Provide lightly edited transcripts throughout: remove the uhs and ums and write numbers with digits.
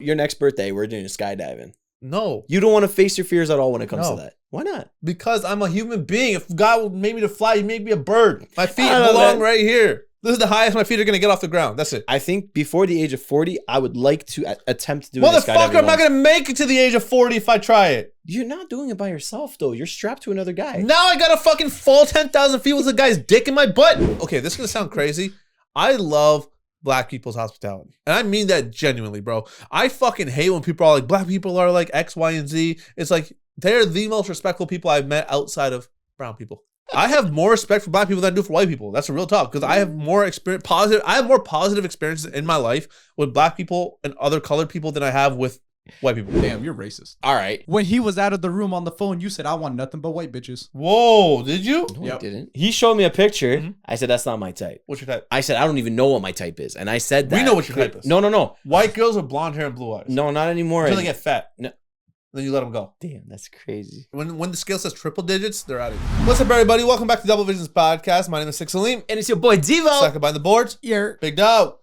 Your next birthday, we're doing skydiving. No. You don't want to face your fears at all when it comes to that. Why not? Because I'm a human being. If God made me to fly, he made me a bird. My feet know, belong man. right here. This is the highest my feet are going to get off the ground. That's it. I think before the age of 40, I would like to attempt to do it. Motherfucker, I'm not going to make it to the age of 40 if I try it. You're not doing it by yourself, though. You're strapped to another guy. Now I got to fucking fall 10,000 feet with a guy's dick in my butt. Okay, this is going to sound crazy. I love black people's hospitality. And I mean that genuinely, bro. I fucking hate when people are like, black people are like X, Y, and Z. It's like, they're the most respectful people I've met outside of brown people. I have more respect for black people than I do for white people. That's a real talk because I have more positive experiences in my life with black people and other colored people than I have with white people. Damn, you're racist. All right. When he was out of the room on the phone, you said, I want nothing but white bitches. Whoa, did you? No, I didn't. He showed me a picture. I said, that's not my type. What's your type? I said, I don't even know what my type is. And I said that. We know what your type is. No. White girls with blonde hair and blue eyes. No, not anymore. Until they get fat. No. Then you let them go. Damn, that's crazy. When the scale says triple digits, they're out of here. What's up, everybody? Welcome back to Double Visions Podcast. My name is Six Salim. And it's your boy, Devo. Second behind the boards. Yeah. Big dog.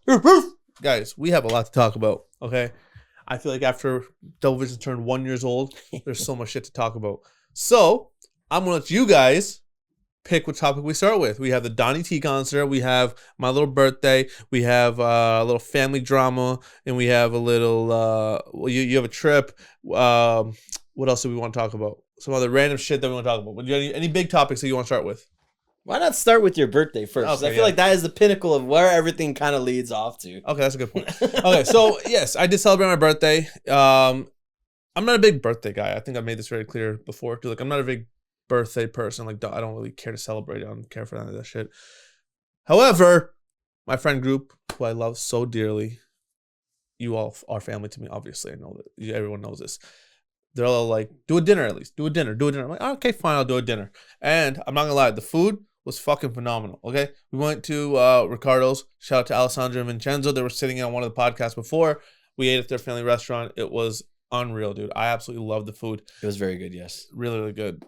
Guys, we have a lot to talk about, okay? I feel like after Double Vision turned 1 year old, there's so much shit to talk about. So, I'm going to let you guys pick what topic we start with. We have the Donnie T concert. We have my little birthday. We have a little family drama. And we have a little, you have a trip. What else do we want to talk about? Some other random shit that we want to talk about. Would you any big topics that you want to start with? Why not start with your birthday first? Okay, I feel like that is the pinnacle of where everything kind of leads off to. Okay, that's a good point. Okay, so yes, I did celebrate my birthday. I'm not a big birthday guy. I think I made this very clear before. Like, I'm not a big birthday person. Like, I don't really care to celebrate. I don't care for any of that shit. However, my friend group, who I love so dearly, you all are family to me, obviously. I know that everyone knows this. They're all like, do a dinner at least. Do a dinner. I'm like, okay, fine, I'll do a dinner. And I'm not gonna lie, the food was fucking phenomenal, okay? We went to Ricardo's. Shout out to Alessandro and Vincenzo. They were sitting on one of the podcasts before. We ate at their family restaurant. It was unreal, dude. I absolutely loved the food. It was very good, yes. Really, really good.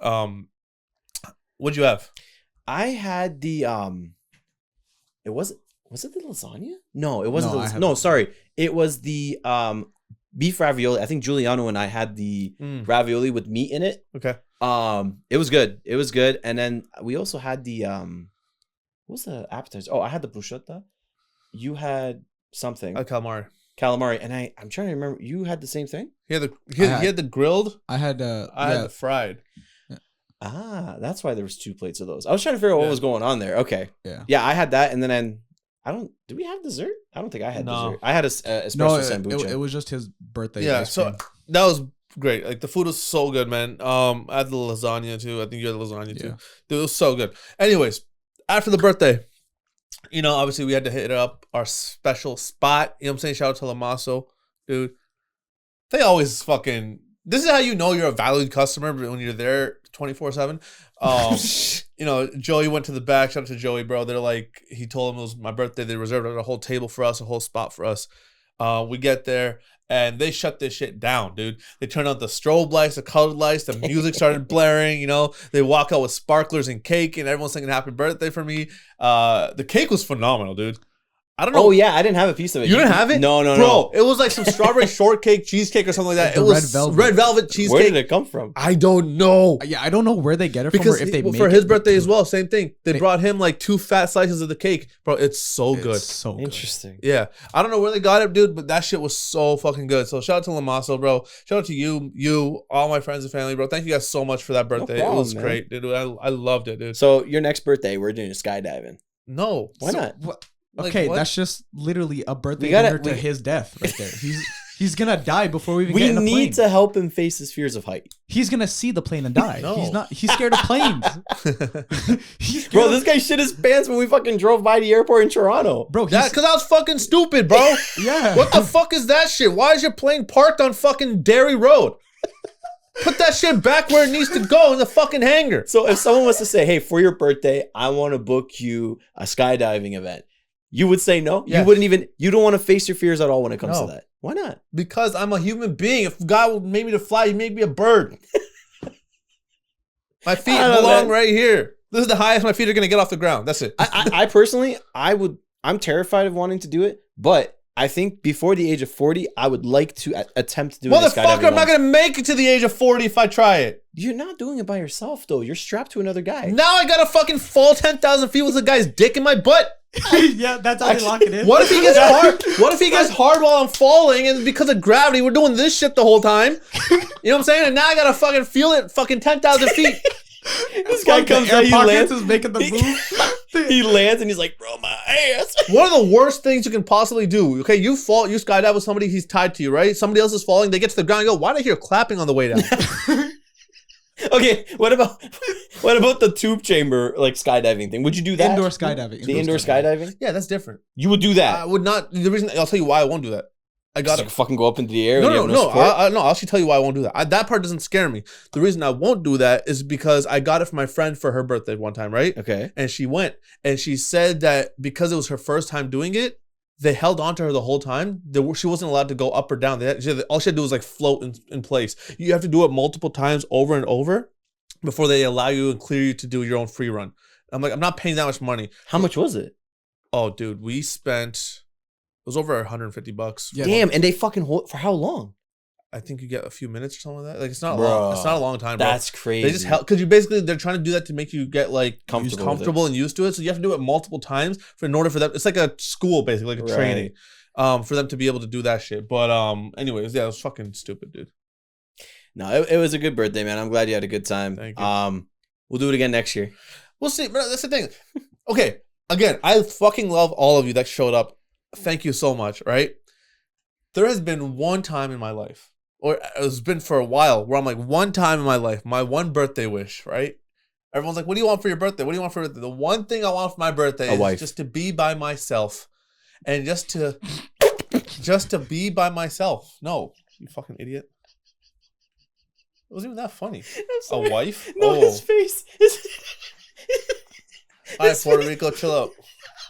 What'd you have? I had the was it the lasagna? No, it wasn't. No, sorry. It was the beef ravioli. I think Giuliano and I had the ravioli with meat in it. Okay. It was good. It was good. And then we also had the what was the appetizer? Oh, I had the bruschetta. You had something. Calamari. And I'm trying to remember. You had the same thing? He had the grilled. I had the fried. Ah, that's why there was 2 plates of those. I was trying to figure out what was going on there. Okay. Yeah, I had that, and then did we have dessert? I don't think I had dessert. I had a espresso sambucha. It was just his birthday. Yeah, so that was great. Like, the food was so good, man. I had the lasagna too. I think you had the lasagna too. Dude, it was so good. Anyways, after the birthday, obviously we had to hit up our special spot. You know what I'm saying? Shout out to Lamaso, dude. They always fucking. This is how you know you're a valued customer when you're there 24/7. Joey went to the back. Shout out to Joey, bro. They're like, he told him it was my birthday. They reserved a whole table for us, a whole spot for us. We get there and they shut this shit down, dude. They turned on the strobe lights, the colored lights, the music started blaring. They walk out with sparklers and cake, and everyone's singing happy birthday for me. The cake was phenomenal, dude. I don't know. Oh, yeah. I didn't have a piece of it. You didn't have it? No. Bro, it was like some strawberry shortcake cheesecake or something like that. It was red velvet cheesecake. Where did it come from? I don't know. Yeah, I don't know where they get it from or if they make it. For his birthday as well, same thing. They brought him like 2 fat slices of the cake. Bro, it's so good. It's so good. Interesting. Yeah. I don't know where they got it, dude, but that shit was so fucking good. So shout out to Lamaso, bro. Shout out to you, all my friends and family, bro. Thank you guys so much for that birthday. No problem, it was great, dude. I loved it, dude. So your next birthday, we're doing skydiving. No. Why not? Okay, that's just literally a birthday dinner to his death right there. He's gonna die before we even get in a plane. We need to help him face his fears of height. He's gonna see the plane and die. No. He's scared of planes. Bro, this guy shit his pants when we fucking drove by the airport in Toronto. Bro, that's because I was fucking stupid, bro. Yeah. What the fuck is that shit? Why is your plane parked on fucking Derry Road? Put that shit back where it needs to go in the fucking hangar. So if someone was to say, hey, for your birthday, I want to book you a skydiving event, you would say no? Yes. You don't want to face your fears at all when it comes to that. Why not? Because I'm a human being. If God made me to fly, he made me a bird. My feet belong right here. This is the highest my feet are going to get off the ground. That's it. I personally, I'm terrified of wanting to do it, but I think before the age of 40, I would like to attempt doing skydiving. Motherfucker, I'm not going to make it to the age of 40 if I try it. You're not doing it by yourself, though. You're strapped to another guy. Now I got to fucking fall 10,000 feet with a guy's dick in my butt. Yeah, that's how they lock it in. What if he gets hard? What if he gets hard while I'm falling and because of gravity, we're doing this shit the whole time? You know what I'm saying? And now I got to fucking feel it fucking 10,000 feet. This guy comes out, he lands, is making the move. He lands and he's like, bro, my ass. One of the worst things you can possibly do. Okay, you skydive with somebody, he's tied to you, right? Somebody else is falling, they get to the ground and go, why did I hear clapping on the way down? Okay, what about the tube chamber like skydiving thing? Would you do that? Indoor skydiving. The indoor skydiving? Yeah, that's different. You would do that? I would not. The reason I'll tell you why I won't do that. I got to fucking go up into the air. No. I'll actually tell you why I won't do that. That part doesn't scare me. The reason I won't do that is because I got it for my friend for her birthday one time, right? Okay. And she went and she said that because it was her first time doing it, they held on to her the whole time. She wasn't allowed to go up or down. All she had to do was like float in place. You have to do it multiple times over and over before they allow you and clear you to do your own free run. I'm like, I'm not paying that much money. How much was it? Oh, dude, we spent... It was over $150. Yeah. Damn, and they fucking hold for how long? I think you get a few minutes or something like that. Like it's not long. It's not a long time. Bro. That's crazy. They just help because they're trying to do that to make you get like comfortable and used to it. So you have to do it multiple times in order for them. It's like a school basically, like a training, for them to be able to do that shit. But anyways, yeah, it was fucking stupid, dude. No, it was a good birthday, man. I'm glad you had a good time. Thank you. We'll do it again next year. We'll see. But that's the thing. Okay, again, I fucking love all of you that showed up. Thank you so much, right? There has been one time in my life, or it's been for a while, where I'm like, one time in my life, my one birthday wish, right? Everyone's like, what do you want for your birthday? What do you want for your birthday? The one thing I want for my birthday is just to be by myself. And just to be by myself. No, you fucking idiot. It wasn't even that funny. A wife? No, his face. All right, Puerto Rico, chill out.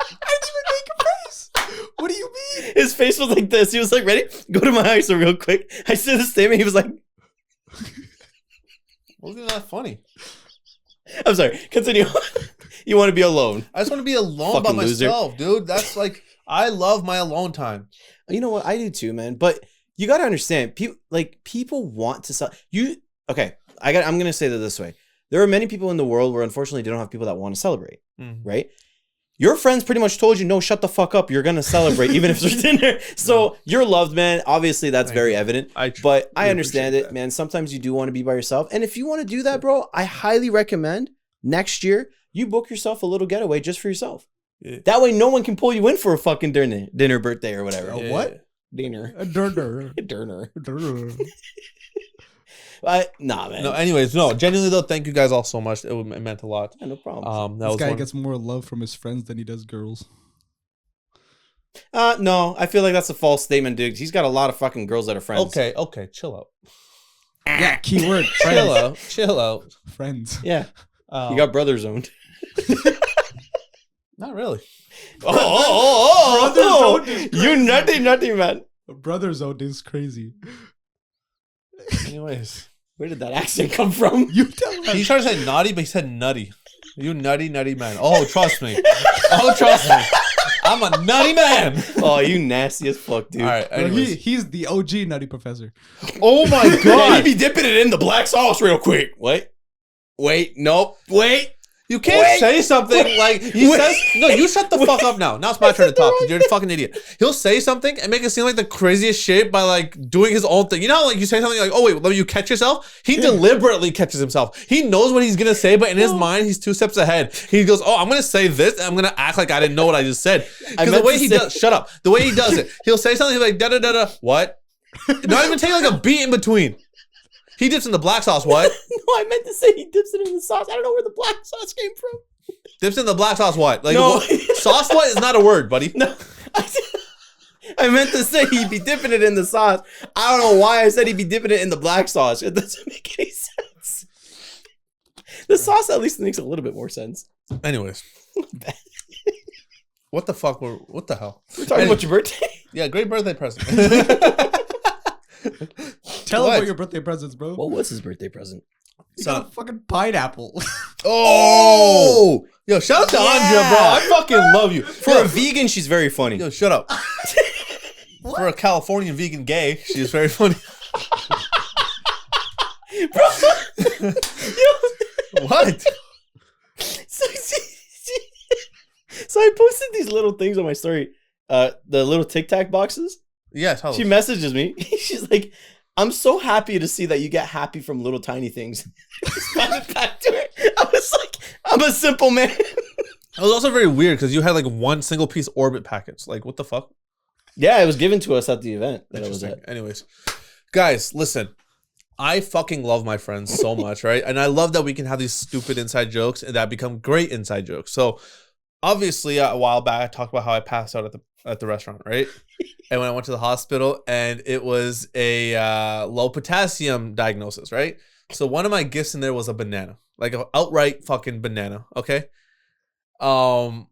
I didn't even make a face. What do you mean? His face was like this. He was like, ready? Go to my house real quick. I said the statement. He was like... It wasn't even that funny. I'm sorry. Continue. You want to be alone. I just want to be alone by myself, dude. That's like... I love my alone time. You know what? I do too, man. But you got to understand, people want to sell... Okay, I'm going to say that this way. There are many people in the world where unfortunately they don't have people that want to celebrate, right? Your friends pretty much told you, no, shut the fuck up. You're going to celebrate even if there's dinner. So you're loved, man. Obviously, that's very evident. But I understand it, man. Sometimes you do want to be by yourself. And if you want to do that, bro, I highly recommend next year you book yourself a little getaway just for yourself. Yeah. That way no one can pull you in for a fucking dinner birthday or whatever. Yeah. What? Dinner. A dinner. Dinner. Nah, man. No, anyways, no. Genuinely though, thank you guys all so much. It meant a lot. Yeah, no problem. This guy gets more love from his friends than he does girls. No, I feel like that's a false statement, dude. He's got a lot of fucking girls that are friends. Okay, chill out. Yeah, keyword. Chill out. Friends. Yeah. You got brother zoned. Not really. Oh, you nutty man. Brother zoned is crazy. Anyways, where did that accent come from? You tell him. He's trying to say naughty, but he said nutty. You nutty man. Oh, trust me. I'm a nutty man. Oh, you nasty as fuck, dude. All right, he's the OG nutty professor. Oh my god. Yeah, he'd be dipping it in the black sauce real quick. Wait, nope. Wait. You can't say something like he says. No, you shut the fuck up now. Now it's my turn to talk because you're a fucking idiot. He'll say something and make it seem like the craziest shit by like doing his own thing. You know how like you say something like, "Oh wait, let you catch yourself." He deliberately catches himself. He knows what he's gonna say, but in his mind, he's 2 steps ahead. He goes, "Oh, I'm gonna say this, and I'm gonna act like I didn't know what I just said." Because the way he does, shut up. The way he does it, he'll say something like da da da da. What? Not even take like a beat in between. He dips in the black sauce, what? No, I meant to say he dips it in the sauce. I don't know where the black sauce came from. Dips in the black sauce, what? Like, no. Sauce what is not a word, buddy. No. I meant to say he'd be dipping it in the sauce. I don't know why I said he'd be dipping it in the black sauce. It doesn't make any sense. The sauce at least makes a little bit more sense. Anyways. What the fuck? What the hell? We're talking about your birthday? Yeah, great birthday present. Tell him about your birthday presents, bro. What was his birthday present? He got a fucking pineapple. Oh! Yo, shout out to Andrea, bro. I fucking love you. For a vegan, she's very funny. Yo, shut up. For a Californian vegan gay, she is very funny. Bro. What? So I posted these little things on my story. The little Tic Tac boxes. Yes. She messages me. She's like, I'm so happy to see that you get happy from little tiny things. Responded back to her. I was like, I'm a simple man. It was also very weird because you had like one single piece Orbit package. Like, what the fuck? Yeah, it was given to us at the event that I was at. Anyways, guys, listen. I fucking love my friends so much, right? And I love that we can have these stupid inside jokes and that become great inside jokes. So, obviously, a while back, I talked about how I passed out at the restaurant, right? And when I went to the hospital, and it was a low potassium diagnosis, right? So one of my gifts in there was a banana, like an outright fucking banana, okay? And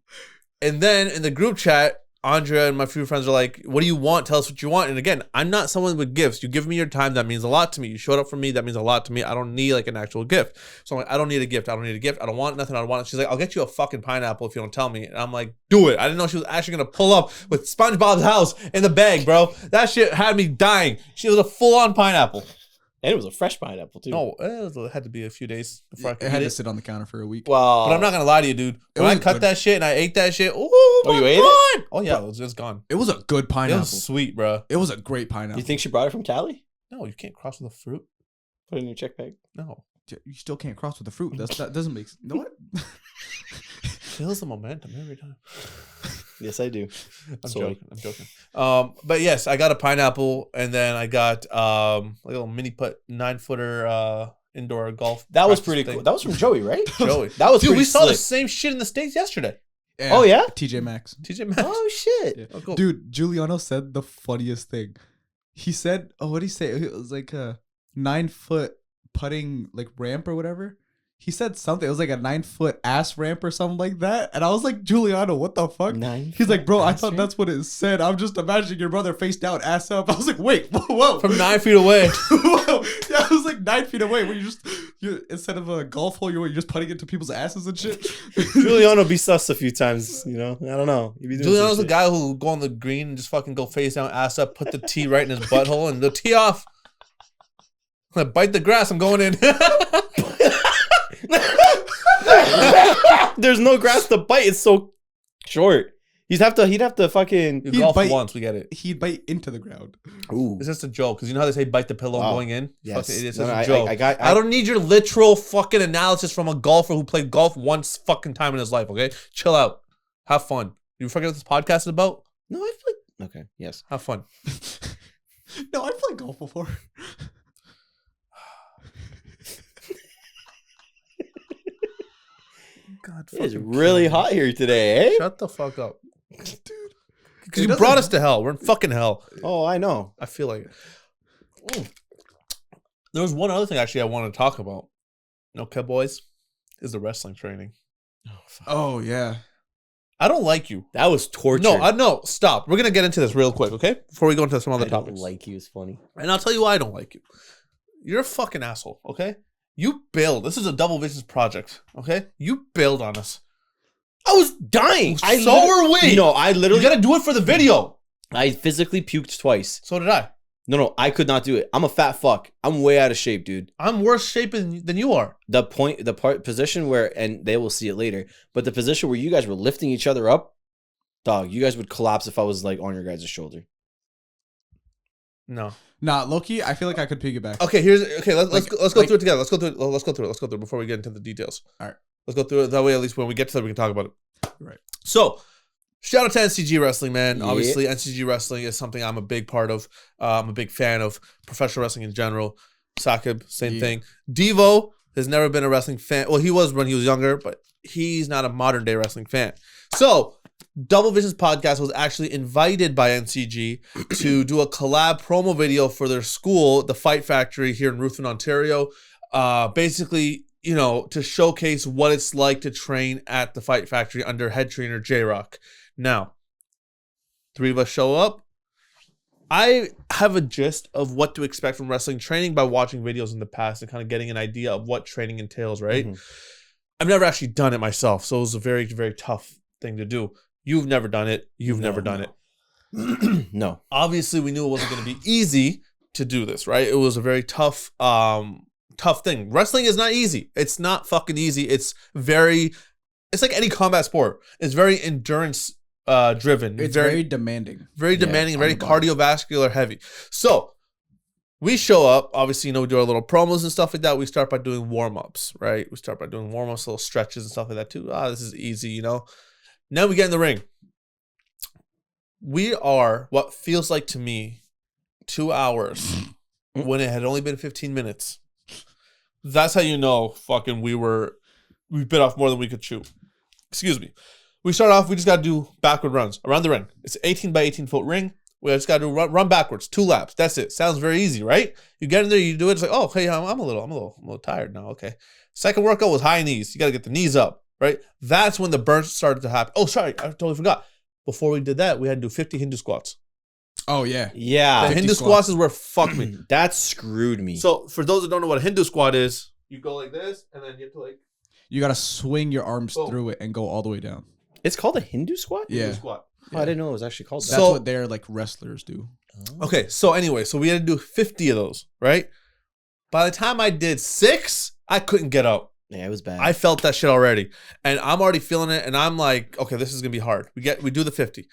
then in the group chat, Andrea and my few friends are like, what do you want? Tell us what you want. And again, I'm not someone with gifts. You give me your time. That means a lot to me. You showed up for me. That means a lot to me. I don't need like an actual gift. So I'm like, I don't need a gift. I don't need a gift. I don't want nothing. I don't want it. She's like, I'll get you a fucking pineapple if you don't tell me. And I'm like, do it. I didn't know she was actually going to pull up with SpongeBob's house in the bag, bro. That shit had me dying. She was a full-on pineapple. And it was a fresh pineapple, too. No, it had to be a few days before I could eat it. Had to sit on the counter for a week. Wow. But I'm not going to lie to you, dude. When I cut that shit and I ate that shit, you ate it? Oh, yeah, it was just gone. It was a good pineapple. It was sweet, bro. It was a great pineapple. You think she brought it from Cali? No, you can't cross with a fruit. Put it in your check bag. No. You still can't cross with the fruit. That doesn't make sense. What? Kills the momentum every time. Yes, I do. I'm joking. But yes, I got a pineapple, and then I got like a little mini putt 9-footer indoor golf. That was pretty cool. That was from Joey, right? Joey. That was dude. We saw slick. the same shit in the States yesterday. Yeah. Oh yeah, TJ Maxx. Oh shit. Yeah. Oh, cool. Dude, Giuliano said the funniest thing. He said, "Oh, what did he say? It was like a 9-foot putting like ramp or whatever." He said something. It was like a 9-foot ass ramp or something like that. And I was like, Giuliano, what the fuck? He's like, bro, I thought that's what it said. I'm just imagining your brother face down, ass up. I was like, wait, whoa. From 9 feet away. Whoa. Yeah, I was like 9 feet away. Where you instead of a golf hole, you're just putting it to people's asses and shit. Giuliano be sus a few times, you know. I don't know. Giuliano's the guy who go on the green and just fucking go face down, ass up, put the tee right in his butthole, and the tee off. I'm gonna bite the grass. I'm going in. There's no grass to bite. It's so short. He'd have to fucking golf once. We get it. He'd bite into the ground. Ooh. It's just a joke because you know how they say bite the pillow going in. Yes. It's just a joke. I don't need your literal fucking analysis from a golfer who played golf once fucking time in his life. Okay, chill out. Have fun. You forget what this podcast is about? No, I played. Okay. Yes. Have fun. No, I played golf before. God, it's really hot here today, eh? Shut the fuck up. Dude. Because you brought us to hell. We're in fucking hell. Oh, I know. I feel like it. There was one other thing actually I wanted to talk about. Okay, boys, is the wrestling training. Oh, yeah. I don't like you. That was torture. No, stop. We're going to get into this real quick, okay? Before we go into some other topics. I don't like you is funny. And I'll tell you why I don't like you. You're a fucking asshole, okay? You build. This is a Double Visions project, okay? You build on us. I was dying. So were we. You know, I literally... You gotta do it for the video. I physically puked twice. So did I. No, I could not do it. I'm a fat fuck. I'm way out of shape, dude. I'm worse shape than you are. The position where, and they will see it later, but the position where you guys were lifting each other up, dog, you guys would collapse if I was like on your guys' shoulder. No. Nah, Loki, I feel like I could piggyback. Okay, let's go through it together. Let's go through it before we get into the details. All right. Let's go through it. That way, at least when we get to that, we can talk about it. Right. So, shout out to NCG Wrestling, man. Yeah. Obviously, NCG Wrestling is something I'm a big part of. I'm a big fan of professional wrestling in general. Sakib, same thing. Devo has never been a wrestling fan. Well, he was when he was younger, but he's not a modern day wrestling fan. So, Double Visions Podcast was actually invited by NCG to do a collab promo video for their school, the Fight Factory here in Ruthven, Ontario. Basically, you know, to showcase what it's like to train at the Fight Factory under head trainer J-Rock. Now, 3 of us show up. I have a gist of what to expect from wrestling training by watching videos in the past and kind of getting an idea of what training entails, right? Mm-hmm. I've never actually done it myself, so it was a very, very tough thing to do. You've never done it. You've never done it. No. Obviously, we knew it wasn't going to be easy to do this, right? It was a very tough thing. Wrestling is not easy. It's not fucking easy. It's like any combat sport. It's very endurance driven. It's very demanding. Very demanding, very cardiovascular heavy. So we show up, obviously, we do our little promos and stuff like that. We start by doing warm-ups, right? We start by doing warm-ups, little stretches and stuff like that too. This is easy, Now we get in the ring. We are, what feels like to me, 2 hours when it had only been 15 minutes. That's how you know fucking we bit off more than we could chew. Excuse me. We start off, we just got to do backward runs around the ring. It's an 18 by 18 foot ring. We just got to run backwards, 2 laps. That's it. Sounds very easy, right? You get in there, you do it. It's like, oh, hey, I'm a little tired now. Okay. Second workout was high knees. You got to get the knees up, right? That's when the burns started to happen. Oh, sorry, I totally forgot. Before we did that, we had to do 50 Hindu squats. Oh, yeah. Yeah. The Hindu squats is where fuck me. That screwed me. So for those that don't know what a Hindu squat is, you go like this, and then you have to like... You got to swing your arms through it and go all the way down. It's called a Hindu squat? Yeah. Hindu squat. Oh, I didn't know it was actually called that. That's what they're like wrestlers do. Okay, so anyway, so we had to do 50 of those, right? By the time I did 6, I couldn't get up. Yeah, it was bad. I felt that shit already. And I'm already feeling it, and I'm like, okay, this is going to be hard. We do the 50.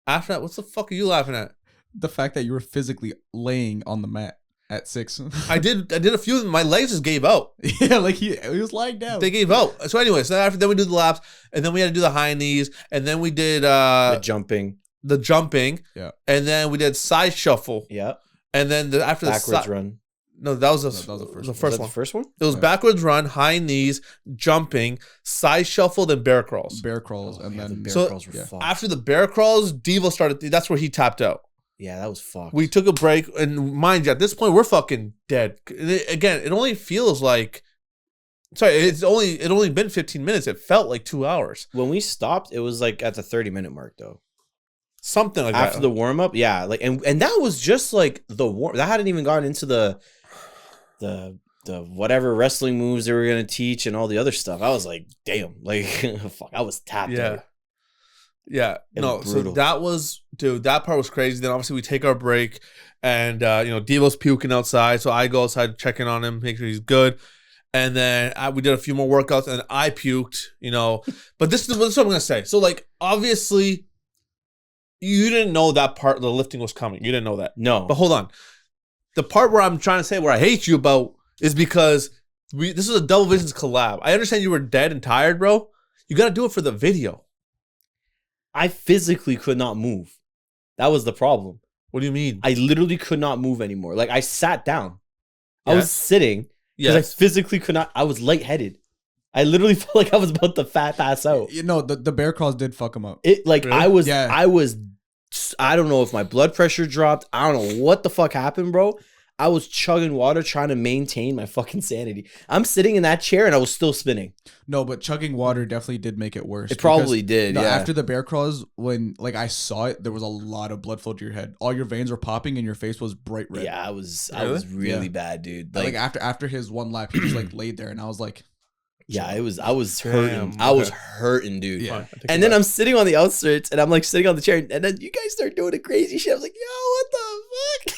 After that, what the fuck are you laughing at? The fact that you were physically laying on the mat at 6. I did a few of them. My legs just gave out. Yeah, like he was lying down. They gave out. So anyway, then we did the laps, and then we had to do the high knees, and then we did the jumping. Yeah. And then we did side shuffle. Yeah. And then after backwards run. No, that was the first one. The first one? It was backwards run, high knees, jumping, side shuffle, then bear crawls. Bear crawls, and then the bear crawls were fucked. After the bear crawls, Devo started. That's where he tapped out. Yeah, that was fucked. We took a break, and mind you, at this point, we're fucking dead. Again, it only feels like. Sorry, it only been 15 minutes. It felt like 2 hours. When we stopped, it was like at the 30-minute mark, though. Something like that. After the warm up, yeah, like and that was just like the warm. That hadn't even gone into the whatever wrestling moves they were gonna teach and all the other stuff. I was like, damn, like fuck, I was tapped out. Yeah. No, so that was, dude, that part was crazy. Then obviously we take our break, and Devo's puking outside, so I go outside checking on him, make sure he's good. And then we did a few more workouts, and I puked, But this is what I'm gonna say. So like, obviously, you didn't know that part of the lifting was coming. You didn't know that. No. But hold on. The part where I'm trying to say where I hate you about is because this is a Double Visions collab. I understand you were dead and tired, bro. You got to do it for the video. I physically could not move. That was the problem. What do you mean? I literally could not move anymore. Like I sat down. Yeah. I was sitting because I physically could not. I was lightheaded. I literally felt like I was about to pass out. The bear crawls did fuck him up. It like really? I don't know if my blood pressure dropped. I don't know what the fuck happened, bro. I was chugging water trying to maintain my fucking sanity. I'm sitting in that chair and I was still spinning. No, but chugging water definitely did make it worse. It probably did, yeah. After the bear crawls, when like I saw it, there was a lot of blood flow to your head. All your veins were popping and your face was bright red. Yeah, I was really bad, dude. Like after his one lap, he just like laid there and I was like, yeah, I was hurting. Damn, I was hurting, dude. Yeah. And then I'm sitting on the outskirts and I'm like sitting on the chair and then you guys start doing the crazy shit. I was like, yo, what the fuck?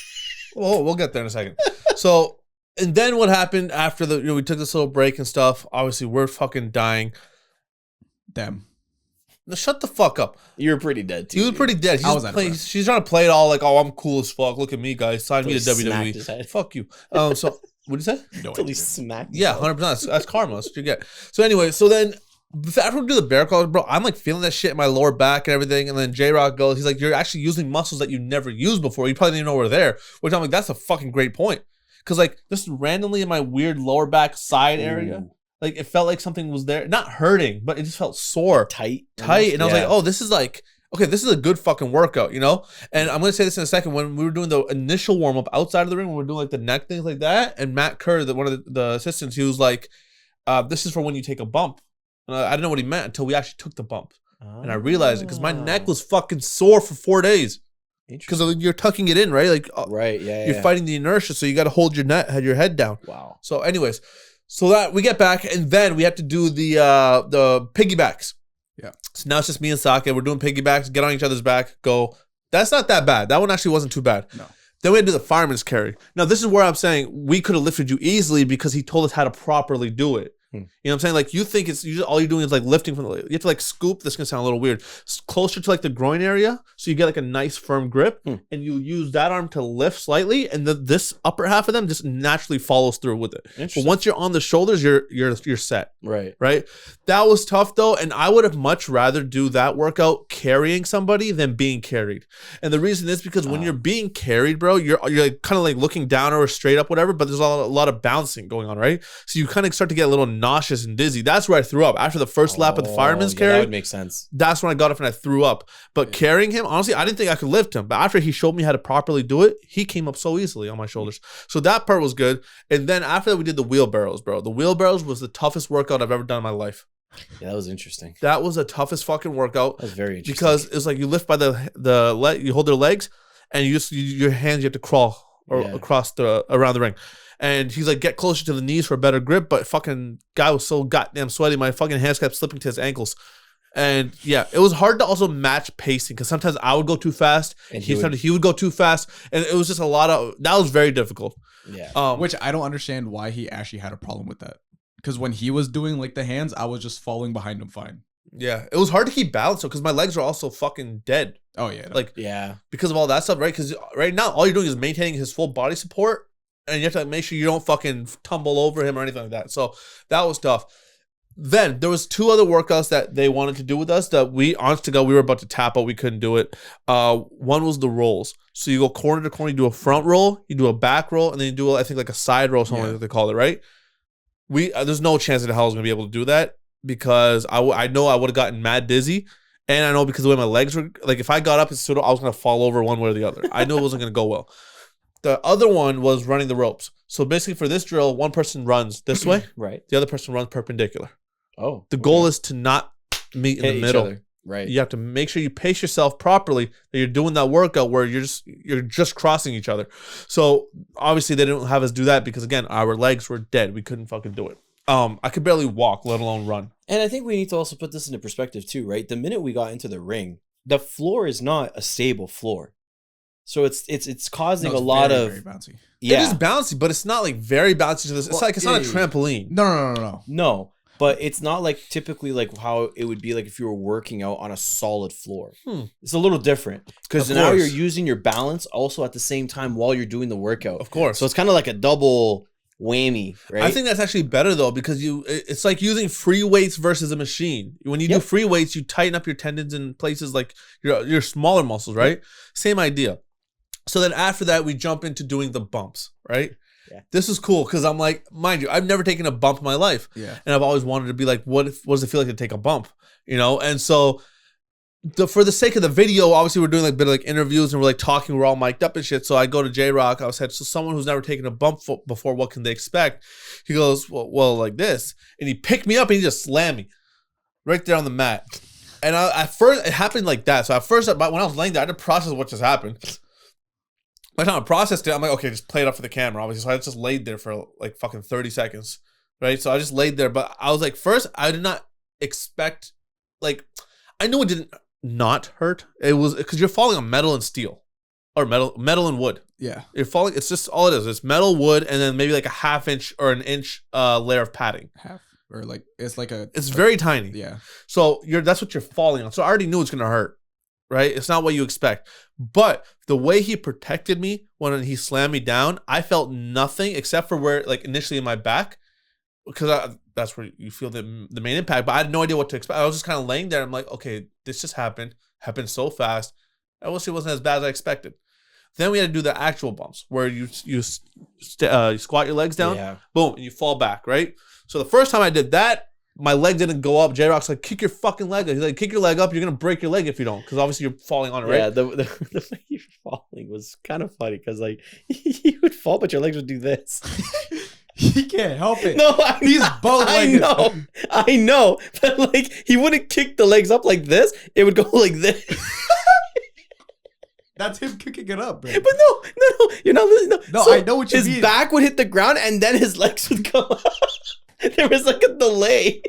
Well, we'll get there in a second. So, and then what happened after we took this little break and stuff. Obviously, we're fucking dying. Damn. Now, shut the fuck up. You were pretty dead, too. You were pretty dead. She's trying to play it all like, oh, I'm cool as fuck. Look at me, guys. Sign me to WWE. Fuck you. So, what did you say? Until he smacked. Yeah, 100%. That's karma. That's what you get. So anyway, so then after we do the bear crawls, bro, I'm like feeling that shit in my lower back and everything. And then J-Rock goes, he's like, you're actually using muscles that you never used before. You probably didn't even know we're there. Which I'm like, that's a fucking great point. Because like just randomly in my weird lower back side area, like it felt like something was there. Not hurting, but it just felt sore. Tight. And I was like, oh, this is like, okay, this is a good fucking workout, And I'm going to say this in a second. When we were doing the initial warm-up outside of the ring, when we were doing like the neck things like that, and Matt Kerr, one of the assistants, he was like, this is for when you take a bump. And I didn't know what he meant until we actually took the bump. And I realized it because my neck was fucking sore for 4 days. Because you're tucking it in, right? Like, right, yeah. You're fighting the inertia, so you got to hold your head down. Wow. So anyways, so that we get back, and then we have to do the piggybacks. Yeah. So now it's just me and Saka. We're doing piggybacks, get on each other's back, go That's not that bad. That one actually wasn't too bad. No. Then we had to do the fireman's carry. Now, this is where I'm saying we could have lifted you easily because he told us how to properly do it. You know what I'm saying? Like, you think all you're doing is like lifting from you have to like scoop. This is gonna sound a little weird. Closer to like the groin area, so you get like a nice firm grip, and you use that arm to lift slightly, and this upper half of them just naturally follows through with it. But once you're on the shoulders, you're set. Right. That was tough though, and I would have much rather do that workout carrying somebody than being carried. And the reason is because when you're being carried, bro, you're like kind of like looking down or straight up, whatever. But there's a lot of bouncing going on, right? So you kind of start to get a little nauseous and dizzy. That's where I threw up after the first lap of the fireman's carry. That would make sense. That's when I got up and I threw up. But carrying him, honestly, I didn't think I could lift him. But after he showed me how to properly do it, he came up so easily on my shoulders. So that part was good. And then after that, we did the wheelbarrows, bro. The wheelbarrows was the toughest workout I've ever done in my life. Yeah, that was interesting. That was the toughest fucking workout. That was very interesting. Because it's like you lift by the leg, you hold their legs, and your hands, you have to crawl across around the ring. And he's like, get closer to the knees for a better grip. But fucking guy was so goddamn sweaty. My fucking hands kept slipping to his ankles. And yeah, it was hard to also match pacing because sometimes I would go too fast and he would go too fast. And it was just that was very difficult. Yeah. Which I don't understand why he actually had a problem with that. Because when he was doing like the hands, I was just following behind him fine. Yeah. It was hard to keep balance because my legs are also fucking dead. Oh yeah. Like, yeah. Because of all that stuff, right? Because right now, all you're doing is maintaining his full body support. And you have to make sure you don't fucking tumble over him or anything like that. So that was tough. Then there was 2 other workouts that they wanted to do with us that honest to God, we were about to tap out. We couldn't do it. One was the rolls. So you go corner to corner, you do a front roll, you do a back roll, and then you do, I think, like a side roll, something like they call it, right? There's no chance that hell I was going to be able to do that because I know I would have gotten mad dizzy. And I know because the way my legs were, like if I got up, I was going to fall over one way or the other. I knew it wasn't going to go well. The other one was running the ropes. So basically for this drill, one person runs this way. Right. The other person runs perpendicular. Oh. The goal is to not meet in the middle. Right. You have to make sure you pace yourself properly, that you're doing that workout where you're just crossing each other. So obviously they didn't have us do that because again, our legs were dead. We couldn't fucking do it. I could barely walk, let alone run. And I think we need to also put this into perspective too, right? The minute we got into the ring, the floor is not a stable floor. So it's causing a lot of very bouncy. Yeah. It is bouncy, but it's not like very bouncy to this. It's like it's not a trampoline. No. But it's not like typically like how it would be like if you were working out on a solid floor. It's a little different because now you're using your balance also at the same time while you're doing the workout. Of course. So it's kind of like a double whammy, right? I think that's actually better though because it's like using free weights versus a machine. When you do free weights, you tighten up your tendons in places like your smaller muscles, right? Same idea. So then after that, we jump into doing the bumps, right? Yeah. This is cool because I'm like, mind you, I've never taken a bump in my life. Yeah. And I've always wanted to be like, what does it feel like to take a bump? You know? And so for the sake of the video, obviously we're doing like a bit of like interviews and we're like talking, we're all mic'd up and shit. So I go to J-Rock, I said, so someone who's never taken a bump before, what can they expect? He goes, well, like this. And he picked me up and he just slammed me right there on the mat. And at first, it happened like that. So at first, when I was laying there, I had to process what just happened. By the time I processed it, I'm like, okay, just play it up for the camera, obviously. So I just laid there for like fucking 30 seconds, right? So I just laid there. But I was like, first, I did not expect, like, I knew it didn't not hurt. It was because you're falling on metal and steel or metal and wood. Yeah. You're falling, it's just all it is. It's metal, wood, and then maybe like a 1/2 inch or an inch layer of padding. Or like, it's very tiny. Yeah. So that's what you're falling on. So I already knew it's going to hurt. Right? It's not what you expect. But the way he protected me when he slammed me down, I felt nothing except for where, like, initially in my back, because that's where you feel the main impact. But I had no idea what to expect. I was just kind of laying there. I'm like, okay, this just happened so fast. I wish it wasn't as bad as I expected. Then we had to do the actual bumps where you squat your legs down, boom, and you fall back, right? So the first time I did that, my leg didn't go up. J-Rock's like, kick your fucking leg up. He's like, kick your leg up. You're going to break your leg if you don't. Because obviously you're falling on it, right? Yeah, the way you're falling was kind of funny. Because like, you would fall, but your legs would do this. He can't help it. No, he's both legged. I know. But like, he wouldn't kick the legs up like this. It would go like this. That's him kicking it up, bro. But no. You're not listening. No, so I know what you mean. His back would hit the ground and then his legs would come up. There was like a delay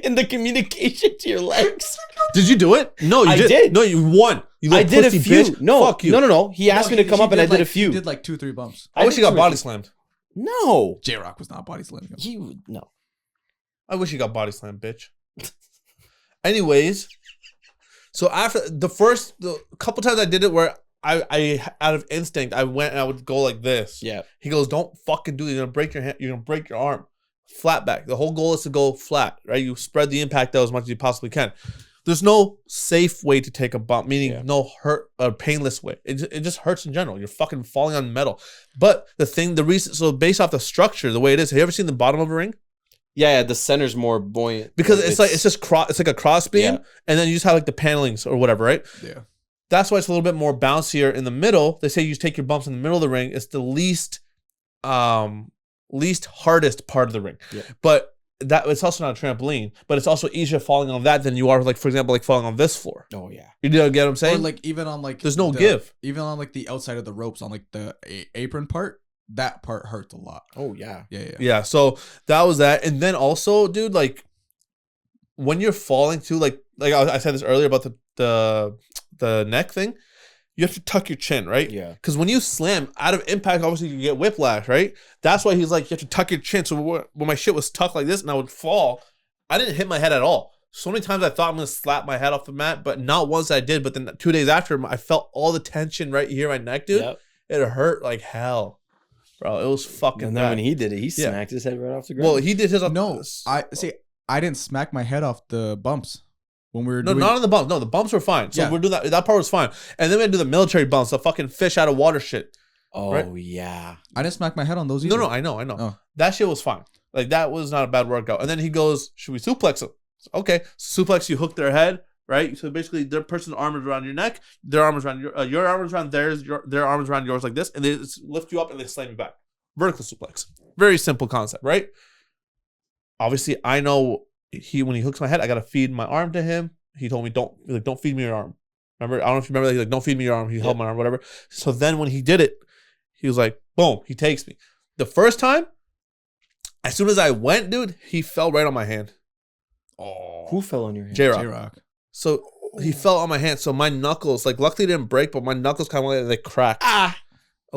in the communication to your legs. Did you do it? No, you I did. No, you won. You I did a pussy few. bitch. No, Fuck you. no. He asked me to come up, and I did a few. He did like 2-3 bumps. I wish he got body slammed. No, J-Rock was not body slamming him. No. I wish he got body slammed, bitch. Anyways, so after the couple times I did it where I out of instinct I went and I would go like this. Yeah. He goes, "Don't fucking do it. You're gonna break your hand. You're gonna break your arm." Flat back. The whole goal is to go flat, right? You spread the impact out as much as you possibly can. There's no safe way to take a bump, meaning no hurt or painless way. It just hurts in general. You're fucking falling on metal. But the reason, so based off the structure, the way it is, have you ever seen the bottom of a ring? Yeah, the center's more buoyant because it's like a cross beam, and then you just have like the panelings or whatever, right? Yeah. That's why it's a little bit more bouncier in the middle. They say you take your bumps in the middle of the ring. It's the least hardest part of the ring. Yeah. But that it's also not a trampoline, but it's also easier falling on that than you are, like, for example, like falling on this floor. Oh yeah. You know, get what I'm saying? Or like even on like there's no give. Even on like the outside of the ropes on like the apron part, that part hurts a lot. Oh yeah. Yeah. So that was that. And then also, dude, like when you're falling too, like I said this earlier about the neck thing, you have to tuck your chin, right? Yeah. Because when you slam out of impact, obviously you get whiplash, right? That's why he's like, you have to tuck your chin. So when my shit was tucked like this and I would fall, I didn't hit my head at all. So many times I thought I'm gonna slap my head off the mat, but not once I did. But then 2 days after, I felt all the tension right here, my neck, dude. Yep. It hurt like hell, bro. It was fucking. And then when he did it, he smacked his head right off the ground. Well, he did his. No, I didn't smack my head off the bumps. When we were not on the bumps. No, the bumps were fine. So we're doing that. That part was fine. And then we had to do the military bumps, the fucking fish out of water shit. Oh, right? Yeah. I didn't smack my head on those either. No, I know. Oh. That shit was fine. Like, that was not a bad workout. And then he goes, should we suplex him? Okay. Suplex, you hook their head, right? So basically, their person's arm is around your neck, their arm is around your arm is around theirs, their arm is around yours like this, and they lift you up and they slam you back. Vertical suplex. Very simple concept, right? Obviously, I know when he hooks my head, I got to feed my arm to him. He told me, don't feed me your arm. Remember? I don't know if you remember that. He's like, don't feed me your arm. He held my arm, whatever. So then when he did it, he was like, boom, he takes me. The first time, as soon as I went, dude, he fell right on my hand. Oh. Who fell on your hand? J-Rock. So he fell on my hand. So my knuckles, like, luckily didn't break, but my knuckles kind of like cracked a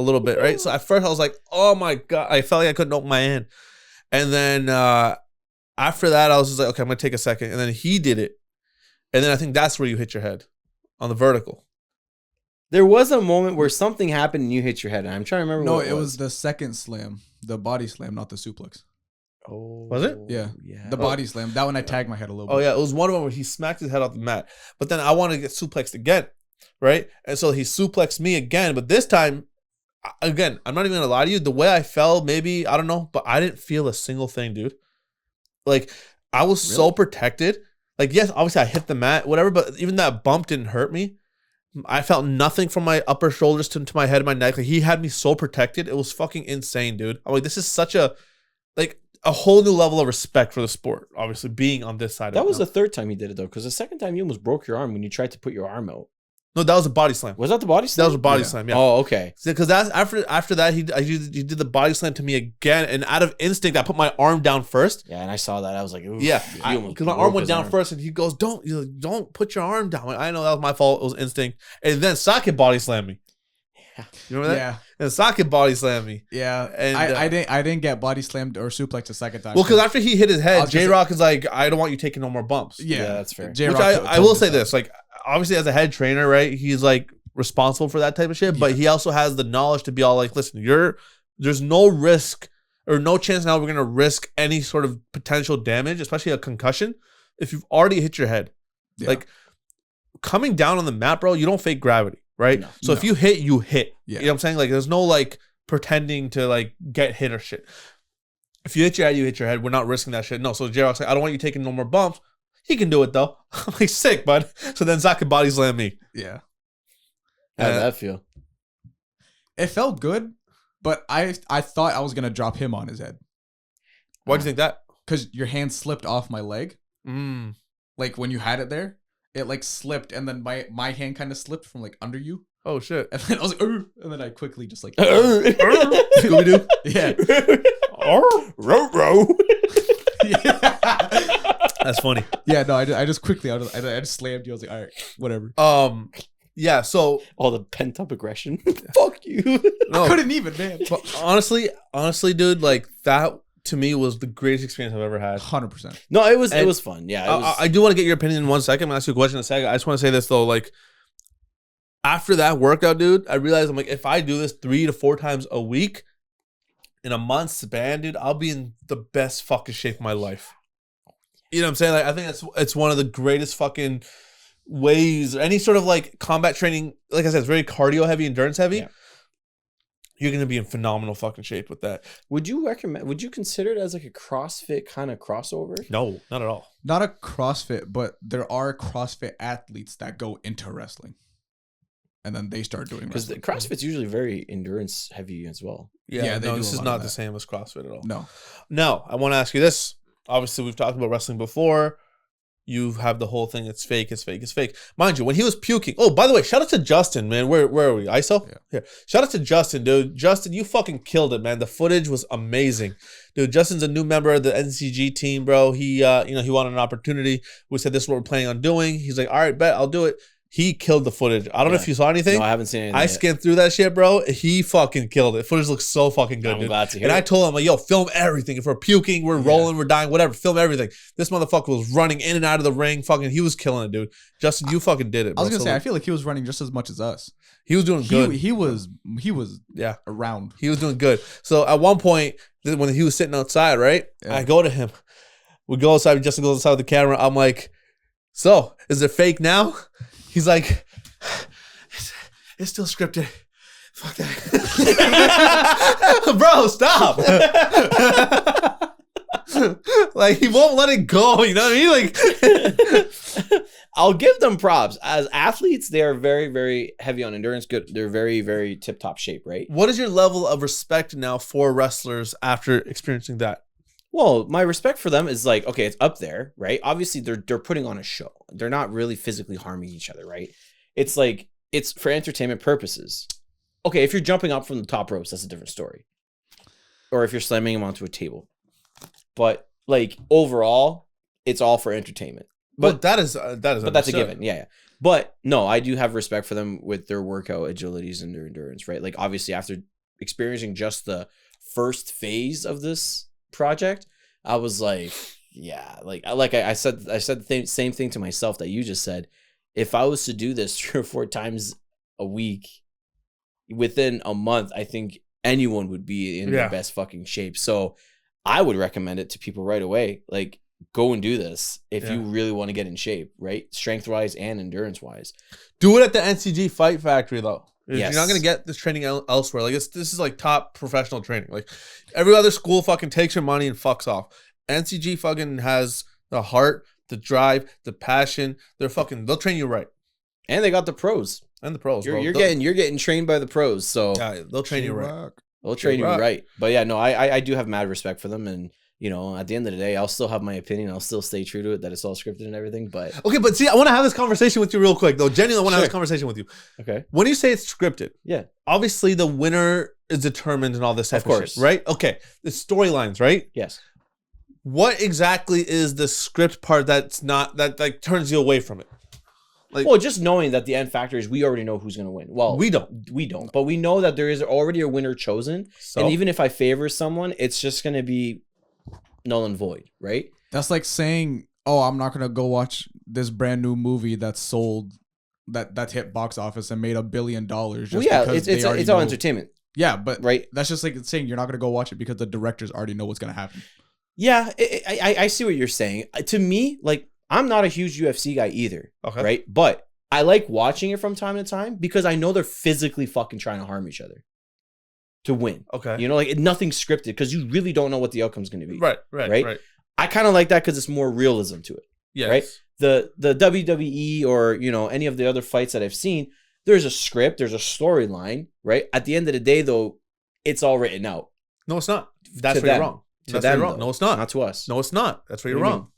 little bit, right? So at first I was like, oh my God. I felt like I couldn't open my hand. And then after that, I was just like, okay, I'm going to take a second. And then he did it. And then I think that's where you hit your head on the vertical. There was a moment where something happened and you hit your head. And I'm trying to remember what it was. No, it was the second slam, the body slam, not the suplex. Oh. Was it? Yeah. The body slam. That one I tagged my head a little bit. Oh, yeah. It was one of them where he smacked his head off the mat. But then I wanted to get suplexed again, right? And so he suplexed me again. But this time, again, I'm not even going to lie to you. The way I fell, maybe, I don't know, but I didn't feel a single thing, dude. Like, I was so protected. Like, yes, obviously I hit the mat, whatever, but even that bump didn't hurt me. I felt nothing from my upper shoulders to my head and my neck. Like, he had me so protected. It was fucking insane, dude. I'm like, this is such a whole new level of respect for the sport, obviously, being on this side of it. That was the third time he did it, though, because the second time you almost broke your arm when you tried to put your arm out. No, that was a body slam. Was that the body slam? That was a body slam, yeah. Oh, okay. Because that's after that, he did the body slam to me again, and out of instinct, I put my arm down first. Yeah, and I saw that. I was like, oof. Yeah, because my arm went down first, and he goes, don't put your arm down. Like, I know that was my fault. It was instinct. And then Socket body slammed me. Yeah. You remember that? Yeah. And Socket body slammed me. Yeah. And I didn't get body slammed or suplexed the second time. Well, because after he hit his head, J-Rock is like, I don't want you taking no more bumps. Yeah, that's fair. Which I will say this, like, obviously as a head trainer, right, he's like responsible for that type of shit, but he also has the knowledge to be all like, listen, there's no risk or no chance now we're going to risk any sort of potential damage, especially a concussion, if you've already hit your head. Yeah. Like, coming down on the mat, bro, you don't fake gravity, right? So if you hit, you hit. Yeah. You know what I'm saying? Like, there's no like pretending to like get hit or shit. If you hit your head, you hit your head. We're not risking that shit. No. So J-Rock's like, I don't want you taking no more bumps. He can do it though. I'm like, sick, bud. So then Zach could body slam me. Yeah. How did that feel? It felt good, but I thought I was gonna drop him on his head. Why do you think that? Because your hand slipped off my leg. Like when you had it there, it like slipped, and then my hand kind of slipped from like under you. Oh shit! And then I was like, and then I quickly just like Scooby Doo. Yeah. Row. Yeah. That's funny. Yeah, no, I just quickly, I just slammed you. I was like, all right, whatever. Yeah, so all the pent up aggression. Fuck you. No, I couldn't even, man. but honestly, dude, like that to me was the greatest experience I've ever had. 100%. No, it was fun. Yeah, I do want to get your opinion in 1 second. I'm gonna ask you a question in a second. I just want to say this though, like after that workout, dude, I realized I'm like, if I do this 3 to 4 times a week in a month's span, dude, I'll be in the best fucking shape of my life. You know what I'm saying? Like, I think it's one of the greatest fucking ways, any sort of like combat training. Like I said, it's very cardio heavy, endurance heavy. Yeah. You're gonna be in phenomenal fucking shape with that. Would you consider it as like a CrossFit kind of crossover? No, not at all. Not a CrossFit, but there are CrossFit athletes that go into wrestling. And then they start doing because CrossFit's usually very endurance heavy as well. Yeah, no, this is not the same as CrossFit at all. No. I want to ask you this. Obviously, we've talked about wrestling before. You have the whole thing. It's fake. It's fake. It's fake. Mind you, when he was puking. Oh, by the way, shout out to Justin, man. Where are we? ISO? Yeah. Here. Shout out to Justin, dude. Justin, you fucking killed it, man. The footage was amazing, dude. Justin's a new member of the NCG team, bro. He, he wanted an opportunity. We said this is what we're planning on doing. He's like, all right, bet I'll do it. He killed the footage. I don't know if you saw anything. No, I haven't seen anything. I skimmed through that shit, bro. He fucking killed it. Footage looks so fucking good, I'm dude. glad to hear and it. I told him, like, yo, film everything. If we're puking, we're rolling, we're dying, whatever, film everything. This motherfucker was running in and out of the ring. Fucking, he was killing it, dude. Justin, you fucking did it, bro. I was gonna say, I feel like he was running just as much as us. He was doing good. He was around. He was doing good. So at one point, when he was sitting outside, right? Yeah. I go to him. We go outside. Justin goes outside with the camera. I'm like, so is it fake now? He's like, it's still scripted. Fuck that. Bro, stop. Like, he won't let it go. You know what I mean? Like, I'll give them props. As athletes, they are very, very heavy on endurance. Good. They're very, very tip-top shape, right? What is your level of respect now for wrestlers after experiencing that? Well, my respect for them is like, okay, it's up there, right? Obviously, they're putting on a show. They're not really physically harming each other, right? It's like, it's for entertainment purposes. Okay, if you're jumping up from the top ropes, that's a different story. Or if you're slamming them onto a table. But like overall, it's all for entertainment. But well, that is but that's a given. Yeah. But no, I do have respect for them with their workout agilities and their endurance, right? Like obviously after experiencing just the first phase of this project, I was like, yeah, I said the same thing to myself that you just said. If I was to do this 3 or 4 times a week within a month, I think anyone would be in their best fucking shape. So I would recommend it to people right away. Like, go and do this if you really want to get in shape, right? Strength-wise and endurance-wise. Do it at the NCG Fight Factory, though. Yes. You're not going to get this training elsewhere. Like, this is like top professional training. Like, every other school fucking takes your money and fucks off. NCG fucking has the heart, the drive, the passion. They'll train you right. And they got the pros. And the pros. You're getting trained by the pros. So yeah, they'll train you right. They'll train you right. But yeah, no, I do have mad respect for them. And, you know, at the end of the day, I'll still have my opinion. I'll still stay true to it, that it's all scripted and everything. But okay, but see, I want to have this conversation with you real quick, though. Genuinely, I want to have this conversation with you. Okay. When you say it's scripted, yeah, obviously the winner is determined and all this type of course, shit, right? Okay. The storylines, right? Yes. What exactly is the script part that's not, that like turns you away from it? Like, well, just knowing that the end factor is we already know who's going to win. Well, we don't, but we know that there is already a winner chosen. So? And even if I favor someone, it's just going to be null and void, right? That's like saying, oh, I'm not going to go watch this brand new movie that's sold, that hit box office and made $1 billion. Just because it's all entertainment. Yeah, but right? That's just like saying you're not going to go watch it because the directors already know what's going to happen. Yeah, I see what you're saying. To me, like, I'm not a huge UFC guy either, right? But I like watching it from time to time because I know they're physically fucking trying to harm each other to win. Okay. You know, like, nothing's scripted because you really don't know what the outcome's going to be. Right. I kind of like that because it's more realism to it. Yes. Right? The WWE or, you know, any of the other fights that I've seen, there's a script, there's a storyline, right? At the end of the day, though, it's all written out. No, it's not. That's where you're wrong. That's where you're wrong. No, it's not. Not to us. No, it's not. That's where you're wrong.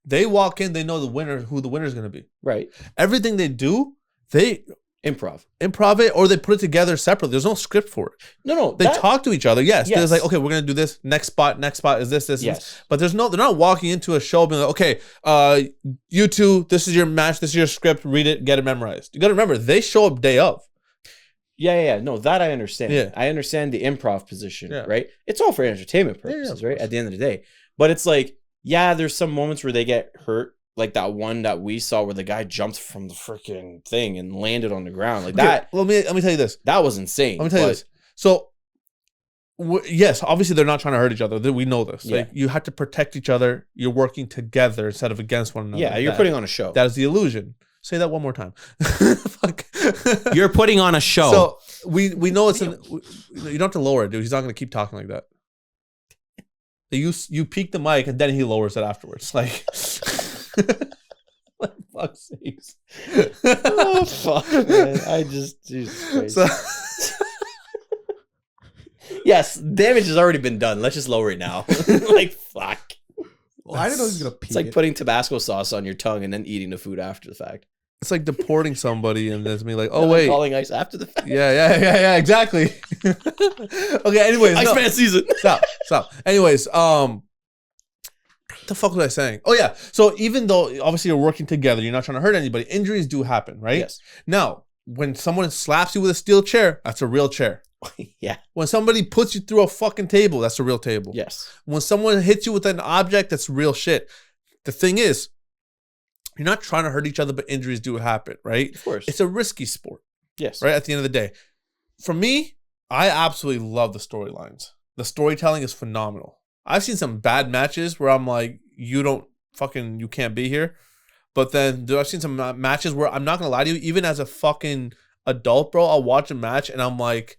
They walk in, they know who the winner is going to be. Right. Everything they do, they improv it, or they put it together separately. There's no script for it. No, they talk to each other. Yes, there's like, okay, we're gonna do this next spot is this, yes. But they're not walking into a show being like, okay, you two, this is your match, this is your script, read it, get it memorized. You gotta remember, they show up day of. Yeah. No, that I understand. Yeah. I understand the improv position, right? It's all for entertainment purposes, right? At the end of the day. But it's like, yeah, there's some moments where they get hurt. Like that one that we saw where the guy jumped from the freaking thing and landed on the ground. Like that. Let me tell you this. That was insane. Let me tell you this. So, yes, obviously they're not trying to hurt each other. We know this. Yeah. Like, you have to protect each other. You're working together instead of against one another. Yeah, you're putting on a show. That is the illusion. Say that one more time. Fuck. You're putting on a show. So we know it's you don't have to lower it, dude. He's not going to keep talking like that. You peak the mic and then he lowers it afterwards. Like, like fuck's sakes. Oh fuck, man! Jesus Christ. So, yes, damage has already been done. Let's just lower it now. Like fuck. Well, I didn't know he was gonna peek. It's like putting Tabasco sauce on your tongue and then eating the food after the fact. it's like deporting somebody and there's me like, oh wait, calling ice after the fact. Yeah, exactly. Okay, anyways, Iceman season. Stop. Anyways, what the fuck was I saying? Oh yeah. So even though obviously you're working together, you're not trying to hurt anybody, injuries do happen, right? Yes. Now, when someone slaps you with a steel chair, that's a real chair. Yeah. When somebody puts you through a fucking table, that's a real table. Yes. When someone hits you with an object, that's real shit. The thing is, you're not trying to hurt each other, but injuries do happen, right? Of course. It's a risky sport. Yes. Right? At the end of the day. For me, I absolutely love the storylines. The storytelling is phenomenal. I've seen some bad matches where I'm like, you can't be here. But then I've seen some matches where I'm not going to lie to you, even as a fucking adult, bro, I'll watch a match and I'm like,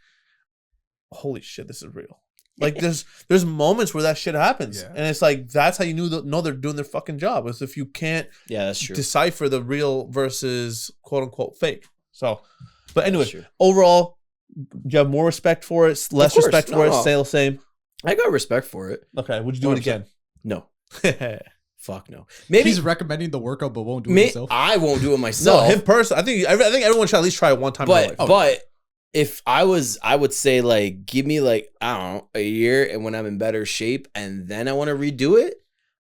holy shit, this is real. Like there's moments where that shit happens. Yeah. And it's like, that's how you know they're doing their fucking job. Is if you can't that's true. Decipher the real versus quote unquote fake. So, but anyway, overall, do you have more respect for it? Less respect for it? Stay the same? I got respect for it. Okay. Would you do it again? No. Fuck no. Maybe he's recommending the workout, but won't do it himself. I won't do it myself. No, him personally. I think everyone should at least try it one time. But if I would say like, give me like, I don't know, a year, and when I'm in better shape, and then I want to redo it,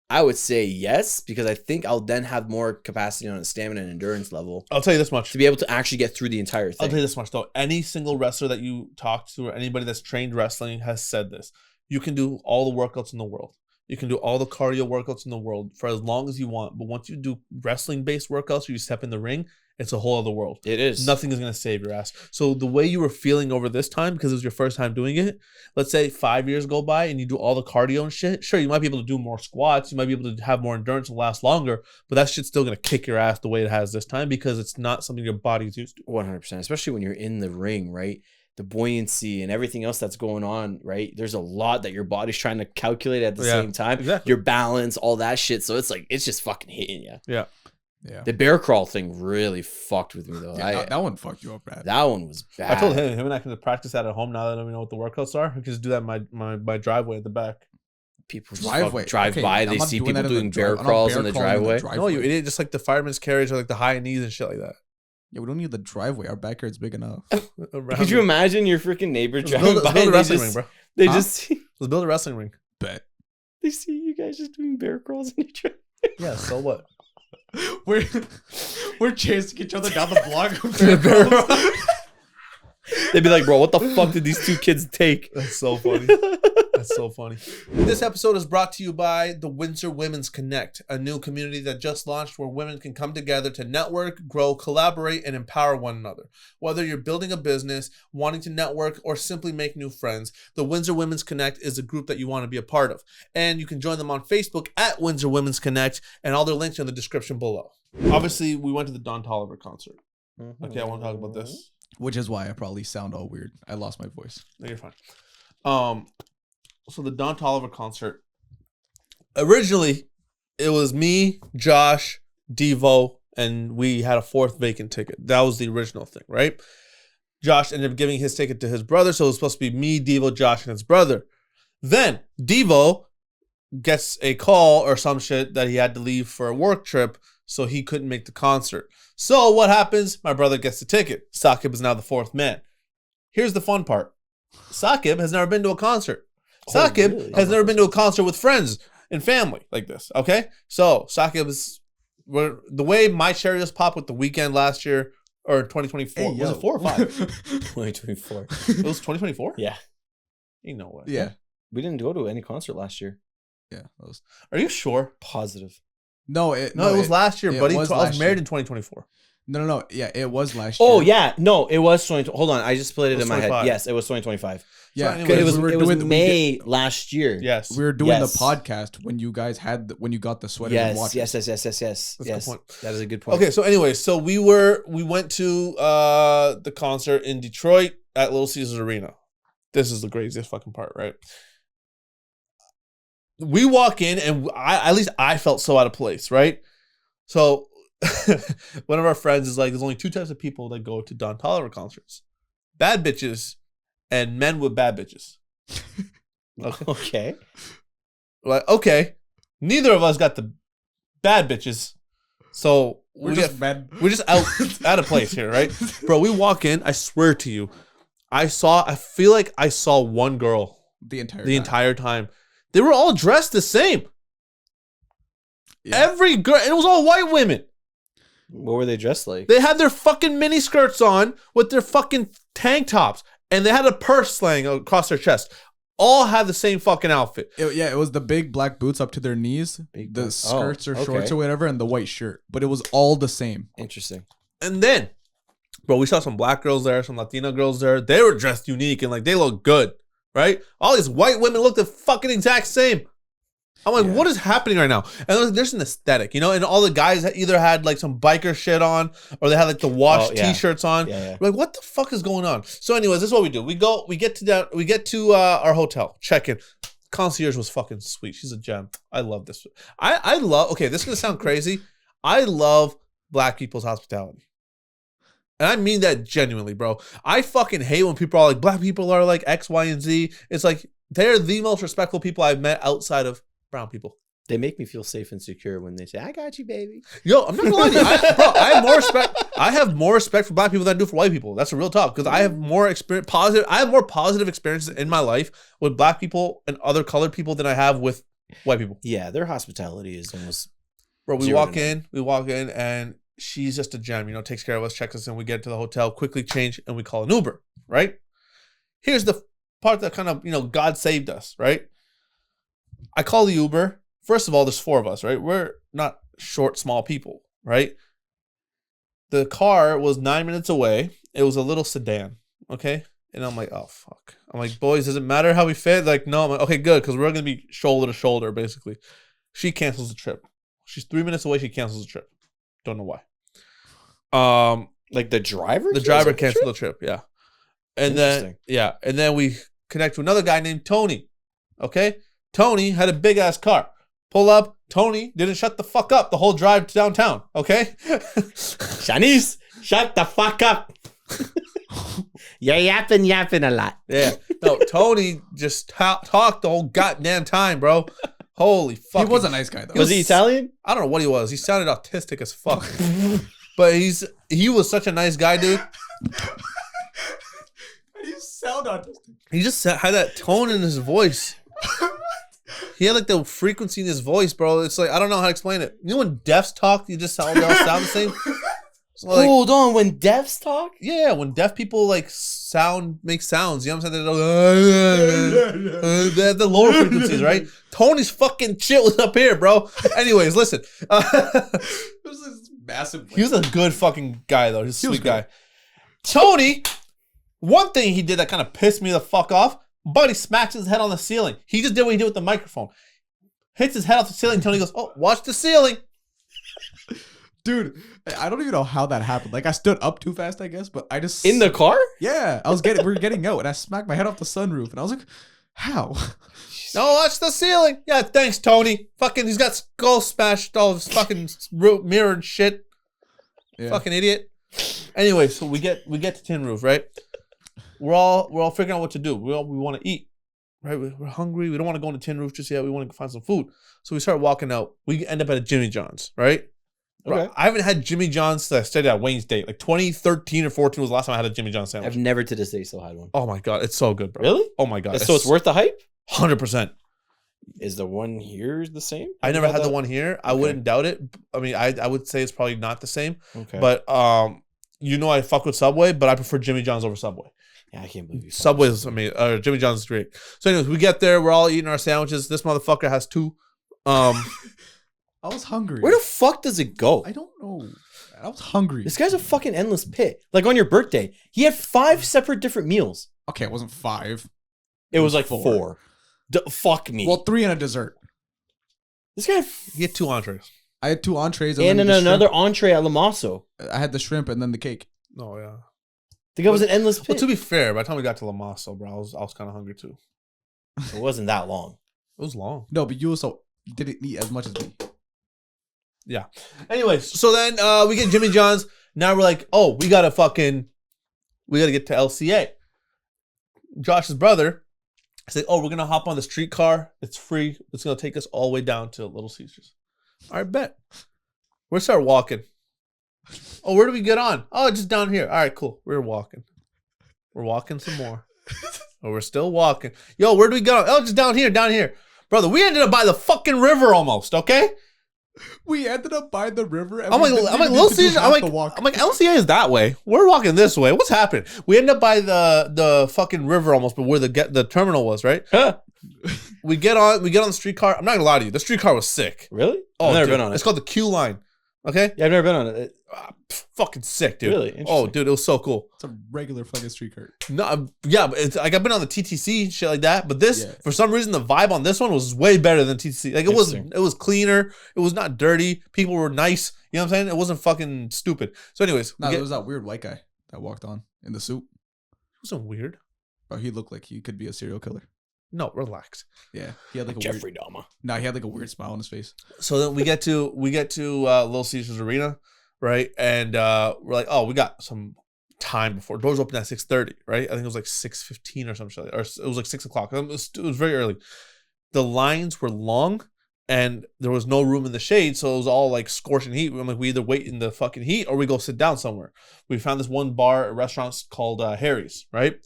I would say yes, because I think I'll then have more capacity on a stamina and endurance level. I'll tell you this much. To be able to actually get through the entire thing. I'll tell you this much though. Any single wrestler that you talk to or anybody that's trained wrestling has said this. You can do all the workouts in the world. You can do all the cardio workouts in the world for as long as you want. But once you do wrestling-based workouts or you step in the ring, it's a whole other world. It is. Nothing is going to save your ass. So the way you were feeling over this time, because it was your first time doing it, let's say 5 years go by and you do all the cardio and shit. Sure, you might be able to do more squats. You might be able to have more endurance and last longer. But that shit's still going to kick your ass the way it has this time because it's not something your body's used to. 100%. Especially when you're in the ring, right? The buoyancy and everything else that's going on, right? There's a lot that your body's trying to calculate at the same time. Exactly. Your balance, all that shit. So it's like, it's just fucking hitting you. Yeah. The bear crawl thing really fucked with me though. Yeah, that one fucked you up bad. That one was bad. I told him and I can practice that at home now that we know what the workouts are. I can just do that in my driveway at the back. People just drive by, they see people doing bear crawls in the driveway. No, you idiot. Just like the fireman's carriage or like the high knees and shit like that. Yeah, we don't need the driveway. Our backyard's big enough. Could you imagine your freaking neighbor driving by? Let's build a wrestling ring, bro. They just see. Let's build a wrestling ring. Bet. They see you guys just doing bear crawls in your driveway. Yeah, so what? We're chasing each other down the block. They'd be like, bro, what the fuck did these two kids take? That's so funny. That's so funny. This episode is brought to you by the Windsor Women's Connect, a new community that just launched where women can come together to network, grow, collaborate, and empower one another. Whether you're building a business, wanting to network, or simply make new friends, the Windsor Women's Connect is a group that you want to be a part of. And you can join them on Facebook at Windsor Women's Connect, and all their links are in the description below. Obviously, we went to the Don Toliver concert. Okay, I want to talk about this. Which is why I probably sound all weird. I lost my voice. No, you're fine. So the Don Toliver concert, originally, it was me, Josh, Devo, and we had a fourth vacant ticket. That was the original thing, right? Josh ended up giving his ticket to his brother, so it was supposed to be me, Devo, Josh, and his brother. Then Devo gets a call or some shit that he had to leave for a work trip, so he couldn't make the concert. So what happens? My brother gets the ticket. Saqib is now the fourth man. Here's the fun part. Saqib has never been to a concert. Saqib really? has never been to a concert with friends and family like this. Okay? So Saqib is the way my cherry just popped with The Weeknd last year or 2024. Hey, was it 4 or 5? 2024. It was 2024? Yeah. Ain't no way. Yeah. We didn't go to any concert last year. Yeah. That was, Are you sure? Positive. no, it was last year, it buddy. was I was last married year. in 2024. No. Yeah, it was last year. Oh, yeah. No, it was 20. Hold on. I just split it was in my head. 25. Yes, it was 2025. Yeah, So because It was, May last year. Yes. we were doing Yes. the podcast when you guys when you got the sweater and Yes, watched yes, it. yes, yes, yes, yes. That's a good Yes. point. That is a good point. Okay, so anyway, so we went to the concert in Detroit at Little Caesars Arena. This is the craziest fucking part, right? We walk in and at least I felt so out of place, right? So one of our friends is like, there's only 2 types of people that go to Don Toliver concerts. Bad bitches and men with bad bitches. Okay. Okay. Like, okay, neither of us got the bad bitches. So We're just men. we're just out of place here, right? Bro, we walk in, I swear to you, I feel like I saw one girl the the entire time. They were all dressed the same. Yeah. Every girl, and it was all white women. What were they dressed like? They had their fucking mini skirts on with their fucking tank tops, and they had a purse laying across their chest. All had the same fucking outfit. It was the big black boots up to their knees, Big the black- skirts or okay. shorts or whatever, and the white shirt. But it was all the same. Interesting. And then, bro, we saw some black girls there, some Latina girls there. They were dressed unique and like they looked good, right? All these white women looked the fucking exact same. I'm like, Yeah. what is happening right now? And there's an aesthetic, you know? And all the guys either had like some biker shit on or they had like the washed t-shirts on. Yeah. We're like, what the fuck is going on? So anyways, this is what we do. We get to our hotel, check in. Concierge was fucking sweet. She's a gem. I love this. I love, okay, this is gonna sound crazy. I love black people's hospitality. And I mean that genuinely, bro. I fucking hate when people are like, black people are like X, Y, and Z. It's like, they're the most respectful people I've met outside of brown people. They make me feel safe and secure when they say, "I got you, baby." Yo, I'm not gonna lie to you. I have more respect. I have more respect for black people than I do for white people. That's a real talk because I have more I have more positive experiences in my life with black people and other colored people than I have with white people. Yeah, their hospitality is almost. Bro, we 0 walk to in, and she's just a gem. You know, takes care of us, checks us in. We get to the hotel, quickly change, and we call an Uber. Right? Here's the part that kind of, you know, God saved us. Right? I call the Uber. First of all, there's 4 of us, right? We're not short, small people, right? The car was 9 minutes away. It was a little sedan, okay? And I'm like, oh, fuck. I'm like, boys, does it matter how we fit? Like, no. I'm like, okay, good, because we're going to be shoulder to shoulder, basically. She cancels the trip. She's 3 minutes away. She cancels the trip. Don't know why. Like the driver? The driver canceled the trip, yeah. And Interesting. then we connect to another guy named Tony, okay? Tony had a big-ass car. Pull up. Tony didn't shut the fuck up the whole drive to downtown. Okay. Shanice, shut the fuck up. You're yapping a lot. Yeah. No, Tony just talked the whole goddamn time, bro. Holy fuck. He was a nice guy though. Was he Italian? I don't know what he was. He sounded autistic as fuck. But he was such a nice guy, dude. You sound autistic. He just had that tone in his voice. He had like the frequency in his voice, bro. It's like, I don't know how to explain it. You know when deafs talk, you just all sound the same? So like, Hold on, when deafs talk? yeah, when deaf people like make sounds, you know what I'm saying? They have the lower frequencies, right? Tony's fucking shit was up here, bro. Anyways, listen. This is massive. He was a good fucking guy, though. He's a He was sweet guy. Tony, one thing he did that kind of pissed me the fuck off, but he smacks his head on the ceiling. He just did what he did with the microphone. Hits his head off the ceiling. Tony goes, oh, watch the ceiling. Dude, I don't even know how that happened. Like I stood up too fast, I guess, but I just In the car? yeah, we were getting out, and I smacked my head off the sunroof, and I was like, how? No, watch the ceiling. Yeah, thanks, Tony. Fucking, he's got skull smashed all his fucking mirror and shit. Yeah. Fucking idiot. Anyway, so we get to Tin Roof, right? We're all figuring out what to do. We want to eat, right? We're hungry. We don't want to go into Tin Roof just yet. We want to find some food. So we start walking out. We end up at a Jimmy John's, right? Bro, Okay. I haven't had Jimmy John's since I studied at Wayne's State. Like 2013 or 14 was the last time I had a Jimmy John's sandwich. I've never to this day still had one. Oh my god, it's so good, bro. Really? Oh my god. So it's worth the hype? 100%. Is the one here the same? I never had the one here. I wouldn't doubt it. I mean, I would say it's probably not the same. Okay. But I fuck with Subway, but I prefer Jimmy John's over Subway. Yeah, I can't believe you. Subway's, Jimmy John's is great. So anyways, we get there, we're all eating our sandwiches. This motherfucker has 2. I was hungry. Where the fuck does it go? I don't know. I was hungry. This guy's a fucking endless pit. Like on your birthday, he had 5 separate different meals. Okay, it wasn't 5. It was like 4. Fuck me. Well, 3 and a dessert. This guy. He had 2 entrees. I had 2 entrees And then the another shrimp. entree at Lamasso. I had the shrimp and then the cake. Oh yeah. The guy was an endless pit. Well, to be fair, by the time we got to Lamasso, bro, I was kind of hungry too. It wasn't that long. It was long. No, but you also didn't eat as much as me. Yeah. Anyways, so then we get Jimmy John's. Now we're like, oh, we gotta get to LCA. Josh's brother said, oh, we're gonna hop on the streetcar. It's free. It's gonna take us all the way down to Little Caesars. All right, bet. We'll start walking. Oh, where do we get on? Oh, just down here. All right, cool. We're walking. We're walking some more. Oh, we're still walking. Yo, where do we go? Oh, just down here, down here. Brother, we ended up by the fucking river almost, okay? We ended up by the river. And I'm like, Little Caesars. I'm like, LCA is that way. We're walking this way. What's happening? We ended up by the fucking river almost, but where the terminal was, right? We get on the streetcar. I'm not gonna lie to you. The streetcar was sick. Really? Oh, I've never dude, been on it. It's called the Q line. Okay. Yeah, I've never been on it. Fucking sick, dude. Really? Interesting. Oh, dude, it was so cool. It's a regular fucking streetcar. No, yeah, but it's like I've been on the TTC and shit like that, but this for some reason the vibe on this one was way better than TTC. Like it was cleaner. It was not dirty. People were nice. You know what I'm saying? It wasn't fucking stupid. So, anyways, there was that weird white guy that walked on in the suit. It wasn't weird. Oh, he looked like he could be a serial killer. No, relax. Yeah, he had like a Jeffrey Dahmer. No, he had like a weird smile on his face. So then we get to Little Caesars Arena, right? And we're like, oh, we got some time before doors open at 6:30, right? I think it was like 6:15 or some shit, or it was like 6 o'clock. It was very early. The lines were long, and there was no room in the shade, so it was all like scorching heat. I'm like, we either wait in the fucking heat or we go sit down somewhere. We found this one restaurant called Harry's, right?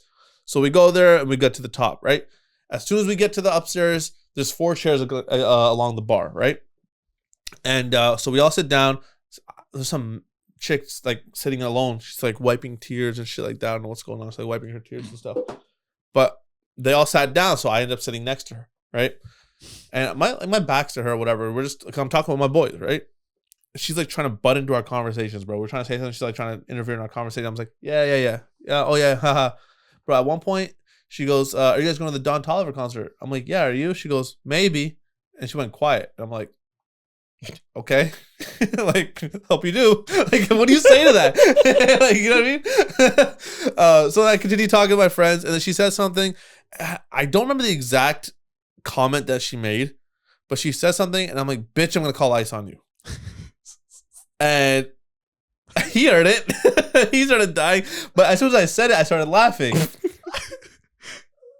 So we go there and we get to the top, right? As soon as we get to the upstairs, there's 4 chairs along the bar, right? And so we all sit down. There's some chicks like sitting alone. She's like wiping tears and shit like that. I don't know what's going on. She's like wiping her tears and stuff. But they all sat down, so I ended up sitting next to her, right? And my back's to her or whatever. I'm talking with my boys, right? She's like trying to butt into our conversations, bro. We're trying to say something. She's like trying to interfere in our conversation. I was like, yeah. Oh yeah, haha. Bro, at one point, she goes, are you guys going to the Don Toliver concert? I'm like, yeah, are you? She goes, maybe. And she went quiet. I'm like, okay. Like, hope you do. Like, what do you say to that? Like, you know what I mean? So I continued talking to my friends, and then she said something. I don't remember the exact comment that she made, but she said something, and I'm like, bitch, I'm going to call ICE on you. And he heard it. He started dying. But as soon as I said it, I started laughing.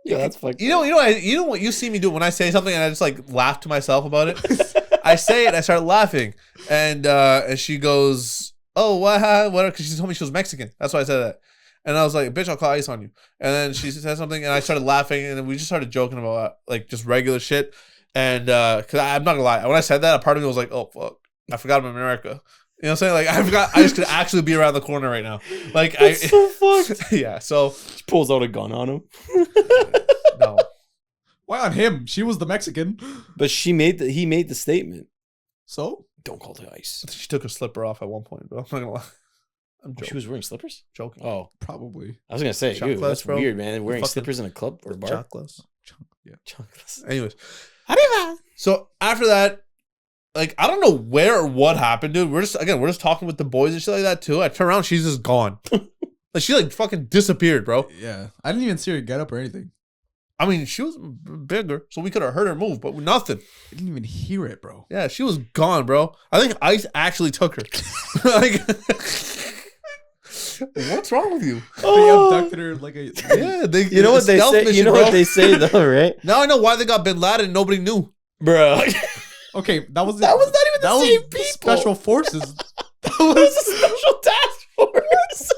Yeah, that's fucking. You know what you see me do when I say something and I just like laugh to myself about it. I say it, I start laughing, and she goes, "Oh, what? Because she told me she was Mexican. That's why I said that." And I was like, "Bitch, I'll call ICE on you." And then she said something, and I started laughing, and then we just started joking about like just regular shit. And because I'm not gonna lie, when I said that, a part of me was like, "Oh fuck, I forgot I'm in America." You know what I'm saying? Like I forgot I just could actually be around the corner right now. Like That's so fucked. Yeah. So She pulls out a gun on him. no. Why on him? She was the Mexican. But he made the statement. So? Don't call the ICE. She took her slipper off at one point, bro. I'm not gonna lie. I'm Oh, joking. she was wearing slippers? Joking. Oh, Probably. I was gonna say, Chocolates, dude, that's bro. weird, man. Wearing Fucking slippers in a club or a bar. Chocolates. Yeah. Chocolates. Anyways. So after that, like I don't know where or what happened, dude. We're just talking with the boys and shit like that too. I turn around, she's just gone. Like she like fucking disappeared, bro. Yeah. I didn't even see her get up or anything. I mean, she was bigger, so we could have heard her move, but nothing. I didn't even hear it, bro. Yeah, she was gone, bro. I think ICE actually took her. Like, what's wrong with you? They abducted her like a... Yeah, they. You know what they say? mission, You know bro. what they say though, right? Now I know why they got Bin Laden and nobody knew. Bro. Okay, that was not even the same people. Special forces. That was a special task force.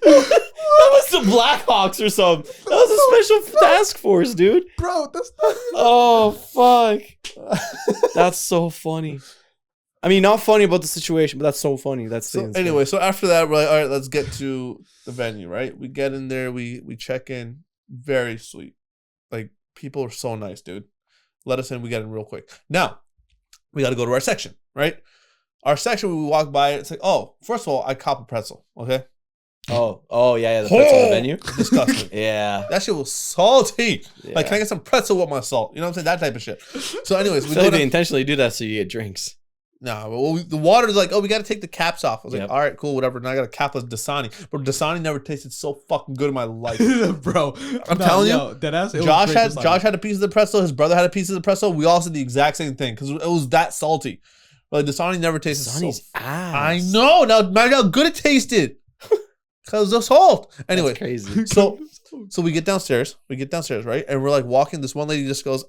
That was the Blackhawks or something. That was a special task force, dude. Bro, that's not. Oh fuck. That's so funny. I mean, not funny about the situation, but that's so funny. That's so anyway. So after that, we're like, all right, let's get to the venue. Right, we get in there, we check in. Very sweet. Like, people are so nice, dude. Let us in. We get in real quick. Now, we got to go to our section, right? Our section, when we walk by, it's like, oh, first of all, I cop a pretzel, okay? Oh, yeah, the pretzel in the venue? Disgusting. Yeah. That shit was salty. Yeah. Like, can I get some pretzel with my salt? You know what I'm saying? That type of shit. So anyways, we So they intentionally do that so you get drinks. No, well, the water's like, oh, we got to take the caps off. I was like, Yep. all right, cool, whatever. Now I got a capless Dasani. But Dasani never tasted so fucking good in my life. Bro, I'm telling you, deadass, Josh had a piece of the pretzel. His brother had a piece of the pretzel. We all said the exact same thing because it was that salty. Like, Dasani never tasted Dasani's so. ass. I know. Now imagine how good it tasted. Because of salt. Anyway, That's crazy. so we get downstairs. Right? And we're like walking. This one lady just goes,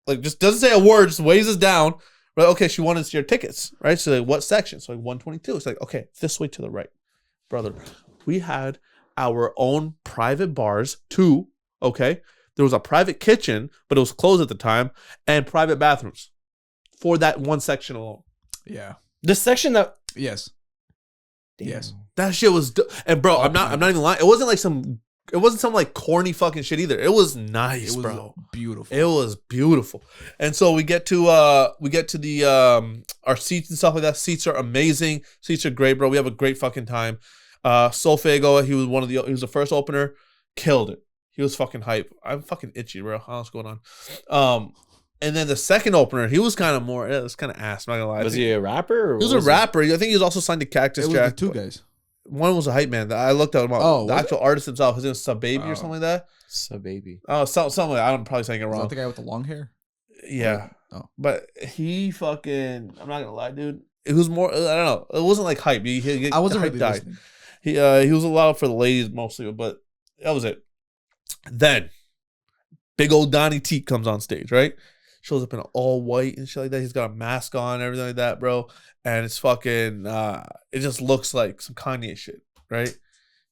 like, just doesn't say a word, just weighs us down. Right, okay, she wanted to see our tickets, right? So like, what section? So like 122. It's like, okay, this way to the right. Brother, we had our own private bars, 2, okay? There was a private kitchen, but it was closed at the time, and private bathrooms for that one section alone. Yeah. The section that... Yes. Damn. Yes. That shit was... And bro, I'm not even lying. It wasn't some like corny fucking shit either. It was nice, bro. Beautiful. It was beautiful. And so we get to the our seats and stuff like that. Seats are amazing. Seats are great, bro. We have a great fucking time. Solfago, he was the first opener, killed it. He was fucking hype. I'm fucking itchy, bro. I don't know what's going on. And then the second opener, he was kind of more, it was kind of ass, I'm not gonna lie. Was he a rapper? Or he was a rapper. I think he was also signed to Cactus Jack. The 2 guys. One was a hype man. I looked at him. Oh, the actual artist himself. His name was Sub Baby or something like that. Sub Baby. Oh, something like that. I'm probably saying it wrong. Is that the guy with the long hair? Yeah. Oh. But he fucking, I'm not gonna lie, dude. It was more, I don't know. It wasn't like hype. I wasn't really listening. He was allowed for the ladies mostly, but that was it. Then big old Donnie T comes on stage, right? Shows up in all white and shit like that. He's got a mask on, everything like that, bro. And it's fucking, it just looks like some Kanye shit, right?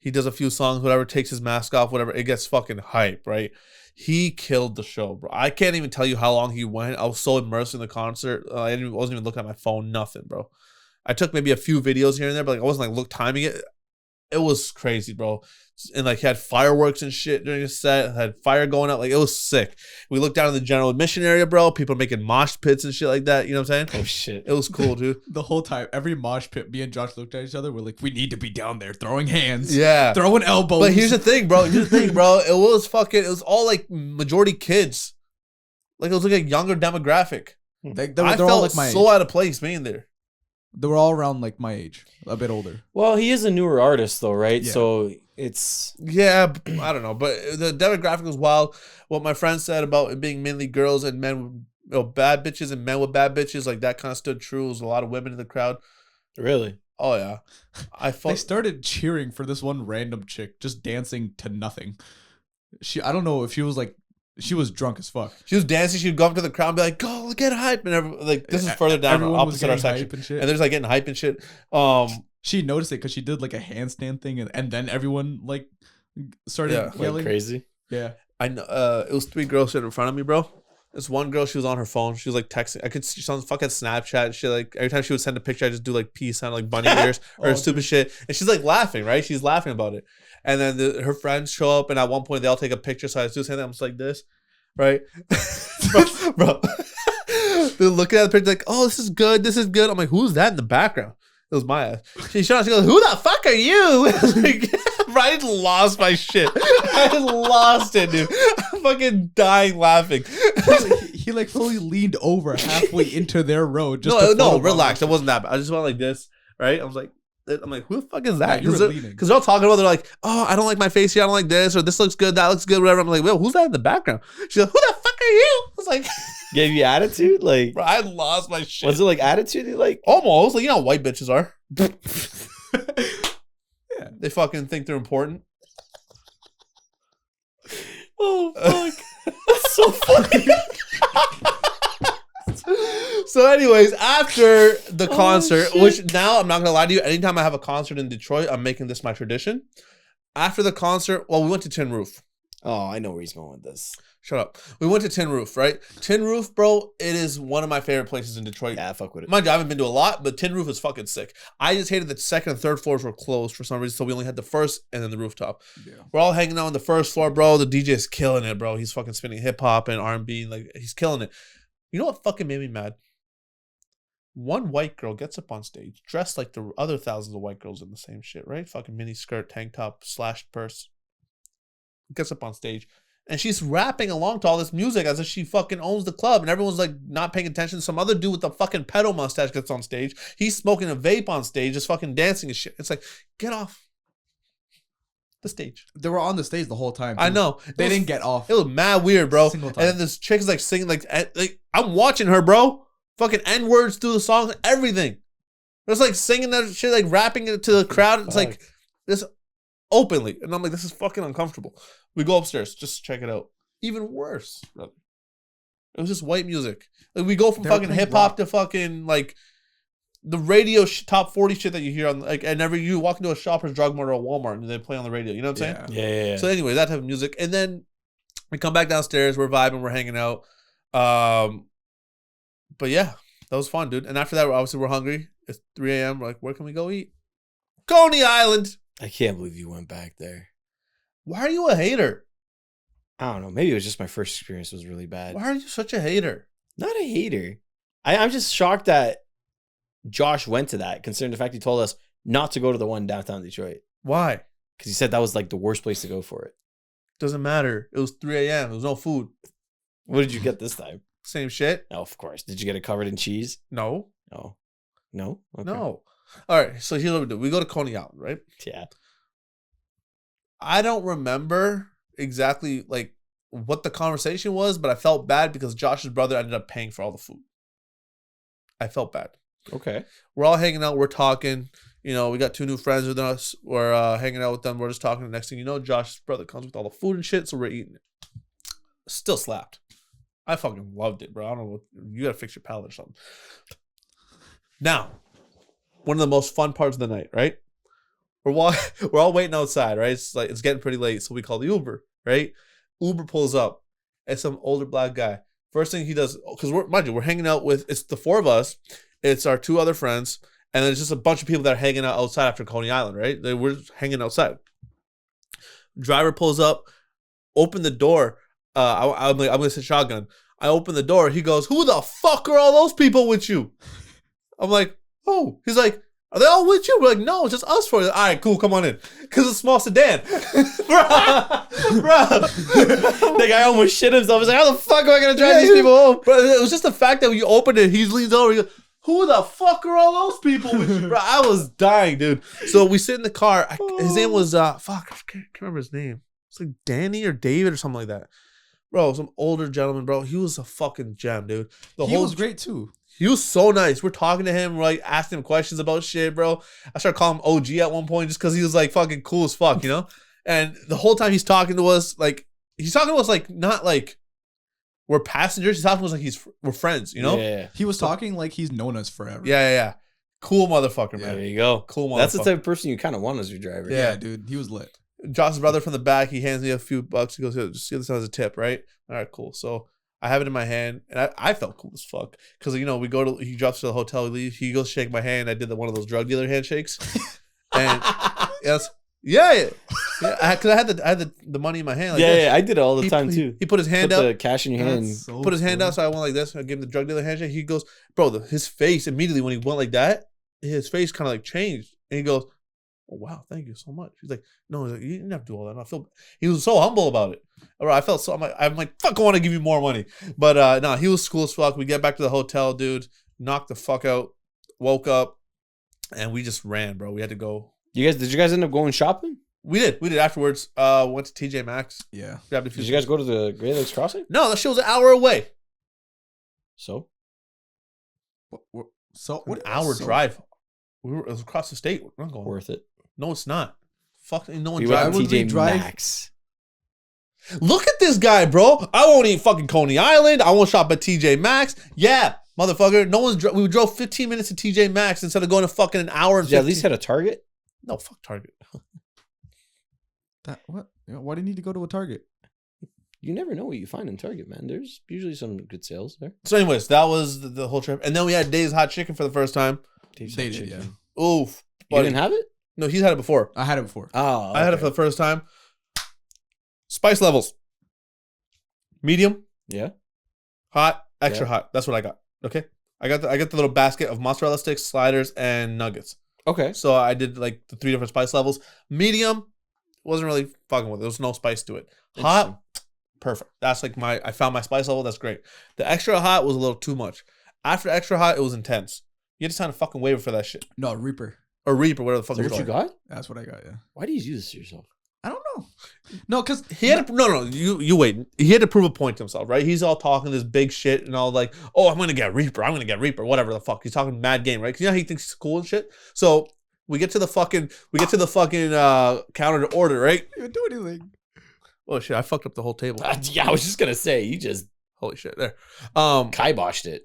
He does a few songs, whatever, takes his mask off, whatever. It gets fucking hype, right? He killed the show, bro. I can't even tell you how long he went. I was so immersed in the concert. I wasn't even looking at my phone, nothing, bro. I took maybe a few videos here and there, but like I wasn't like timing it. It was crazy, bro. And like he had fireworks and shit during his set, had fire going out. Like it was sick. We looked down in the general admission area, bro. People making mosh pits and shit like that. You know what I'm saying? Oh shit. It was cool, dude. The whole time, every mosh pit, me and Josh looked at each other. We're like, we need to be down there throwing hands. Yeah. Throwing elbows. But here's the thing, bro. It was all like majority kids. Like it was like a younger demographic. They I all felt like my so age. out of place being there. They were all around like my age, a bit older. Well, he is a newer artist though, right? Yeah. So it's... Yeah, I don't know. But the demographic was wild. What my friend said about it being mainly girls and men, bad bitches and men with bad bitches, like that kind of stood true. There was a lot of women in the crowd. Really? Oh, yeah. They started cheering for this one random chick just dancing to nothing. I don't know if she was like, she was drunk as fuck. She was dancing. She'd go up to the crowd and be like, go get hype. And like, this is further down opposite our section. And there's like getting hype and shit. She noticed it because she did like a handstand thing. And then everyone like started yelling. Like crazy. Yeah. I know. It was 3 girls sitting in front of me, bro. This one girl, she was on her phone. She was like texting. I could see she was on fucking Snapchat and shit. Like every time she would send a picture, I just do like peace sign, like bunny ears or stupid shit. And she's like laughing, right? She's laughing about it. And then her friends show up, and at one point they all take a picture. So I do something. I'm just like this, right, bro. They're looking at the picture like, oh, this is good. This is good. I'm like, who's that in the background? It was my ass. She shot. She goes, who the fuck are you? Like, I lost my shit. I lost it, dude. I'm fucking dying laughing. He like fully leaned over halfway into their road. No, relax. It wasn't that bad. I just went like this, right? I was like, who the fuck is that? Because they're all talking about, they're like, oh, I don't like my face here. I don't like this, or this looks good, that looks good, whatever. I'm like, well, who's that in the background? She's like, who the fuck are you? I was like, gave you attitude? Like, bro, I lost my shit. Was it like attitude? Like, almost. Like, you know how white bitches are. Yeah. They fucking think they're important. Oh, fuck. That's so funny. So anyways, after the concert, shit. which now I'm not gonna lie to you, anytime I have a concert in Detroit, I'm making this my tradition. After the concert, well, we went to Tin Roof. Oh, I know where he's going with this. Shut up. We went to Tin Roof, right? Tin Roof, bro, it is one of my favorite places in Detroit. Yeah, fuck with it. Mind you, I haven't been to a lot, but Tin Roof is fucking sick. I just hated that the second and third floors were closed for some reason, so we only had the first and then the rooftop. Yeah. We're all hanging out on the first floor, bro. The DJ is killing it, bro. He's fucking spinning hip hop and R&B, like he's killing it. You know what fucking made me mad? One white girl gets up on stage, dressed like the other thousands of white girls in the same shit, right? Fucking mini skirt, tank top, slashed purse. Gets up on stage, and she's rapping along to all this music as if she fucking owns the club, and everyone's like not paying attention. Some other dude with a fucking pedo mustache gets on stage. He's smoking a vape on stage, just fucking dancing and shit. It's like, get off the stage. They were on the stage the whole time. Too. I know. They didn't get off. It was mad weird, bro. And Single time. then this chick is like singing like I'm watching her, bro. Fucking N-words through the songs, everything. It's like singing that shit, like rapping it to the crowd. It's like this openly. And I'm like, this is fucking uncomfortable. We go upstairs, just to check it out. Even worse, brother. It was just white music. Like we go from fucking hip hop to fucking like the radio top 40 shit that you hear on like, and you walk into a Shoppers Drug Mart or a Walmart and they play on the radio. You know what I'm saying? Yeah. So anyway, that type of music. And then we come back downstairs, we're vibing, we're hanging out. But yeah, that was fun, dude. And after that, obviously we're hungry. It's 3 a.m. We're like, where can we go eat? Coney Island. I can't believe you went back there. Why are you a hater? I don't know. Maybe it was just my first experience was really bad. Why are you such a hater? Not a hater. I'm just shocked that Josh went to that, considering the fact he told us not to go to the one downtown Detroit. Why? Because he said that was like the worst place to go for it. Doesn't matter. It was 3 a.m. There was no food. What did you get this time? Same shit. Oh, of course. Did you get it covered in cheese? No. Oh. No? Okay. No. All right. So here's what we do. We go to Coney Island, right? Yeah. I don't remember exactly like what the conversation was, but I felt bad because Josh's brother ended up paying for all the food. I felt bad. Okay. We're all hanging out. We're talking. You know, we got 2 new friends with us. We're hanging out with them. We're just talking. The next thing you know, Josh's brother comes with all the food and shit, so we're eating it. Still slapped. I fucking loved it, bro. I don't know what you gotta fix your palate or something. Now, one of the most fun parts of the night, right? We're all waiting outside, right? It's like it's getting pretty late, so we call the Uber, right? Uber pulls up. It's some older black guy. First thing he does, because we're hanging out with it's the 4 of us. It's our 2 other friends, and there's just a bunch of people that are hanging out outside after Coney Island, right? We're just hanging outside. Driver pulls up, open the door. I'm like, I'm gonna sit shotgun. I open the door. He goes, "Who the fuck are all those people with you?" I'm like, "Oh." He's like, "Are they all with you?" We're like, "No, it's just us 4." All right, cool, come on in. Because it's a small sedan. Bro. The guy almost shit himself. He's like, how the fuck am I going to drive these people home? Bro, it was just the fact that when you opened it, he leans over. He goes, "Who the fuck are all those people with you?" Bro, I was dying, dude. So we sit in the car. His name was, I can't remember his name. It's like Danny or David or something like that. Bro, some older gentleman, bro. He was a fucking gem, dude. He was great too. He was so nice. We're talking to him. We're like asking him questions about shit, bro. I started calling him OG at one point just because he was like fucking cool as fuck, you know? And the whole time he's talking to us, like, not like we're passengers. He's talking to us like we're friends, you know? Yeah. He was talking like he's known us forever. Yeah. Cool motherfucker, man. There you go. Cool motherfucker. That's the type of person you kind of want as your driver. Yeah, dude. He was lit. Josh's brother from the back, he hands me a few bucks. He goes, "Here, just give this as a tip, right?" All right, cool. So I have it in my hand, and I felt cool as fuck because you know he drops to the hotel, we leave. He goes shake my hand. I did one of those drug dealer handshakes, and because I had the money in my hand. Like yeah, I did it all the time too. He put his hand put out, the cash in your hand. So put his hand out, so I went like this. I gave him the drug dealer handshake. He goes, bro, his face immediately when he went like that, his face kind of like changed, and he goes, "Oh wow, thank you so much." He's like, "No, he's like, you didn't have to do all that." He was so humble about it. I felt so. I'm like, fuck, I want to give you more money, but no, he was cool as fuck. We get back to the hotel, dude. Knocked the fuck out. Woke up, and we just ran, bro. We had to go. Did you guys end up going shopping? We did afterwards. Went to TJ Maxx. Yeah. Grabbed a few. Did you guys go to the Great Lakes Crossing? No, that shit was an hour away. So An hour drive. It was across the state. We're not going. worth it. No, it's not. Fuck, no one We drives. went to would we TJ drive- Maxx. Look at this guy, bro. I won't eat fucking Coney Island. I won't shop at TJ Maxx. Yeah, motherfucker. We drove 15 minutes to TJ Maxx instead of going to fucking an hour and 15. Did you at least hit a Target? No, fuck Target. What? Why do you need to go to a Target? You never know what you find in Target, man. There's usually some good sales there. So anyways, that was the whole trip. And then we had Dave's Hot Chicken for the first time. Dave's They Hot did, Chicken. yeah. Oof. You didn't have it? No, he's had it before. I had it before. Oh, I had it for the first time. Spice levels. Medium, Yeah. hot, extra hot. That's what I got. Okay. I got the little basket of mozzarella sticks, sliders, and nuggets. Okay. So I did like the 3 different spice levels. Medium, wasn't really fucking with it. There was no spice to it. Hot, perfect. That's like I found my spice level. That's great. The extra hot was a little too much. After extra hot, it was intense. You had to sign a fucking waiver for that shit. No, Reaper. Or Reap or whatever the fuck Is that it's what you called. got? That's what I got, yeah. Why do you do this to yourself? I don't know. No, because He had to, no, you wait. He had to prove a point to himself, right? He's all talking this big shit and all like, oh, I'm gonna get Reaper, whatever the fuck. He's talking mad game, right? Because you know how he thinks he's cool and shit. So we get to the fucking counter to order, right? you didn't do anything. Oh shit, I fucked up the whole table. Yeah, I was just gonna say you just Holy shit, there. kiboshed it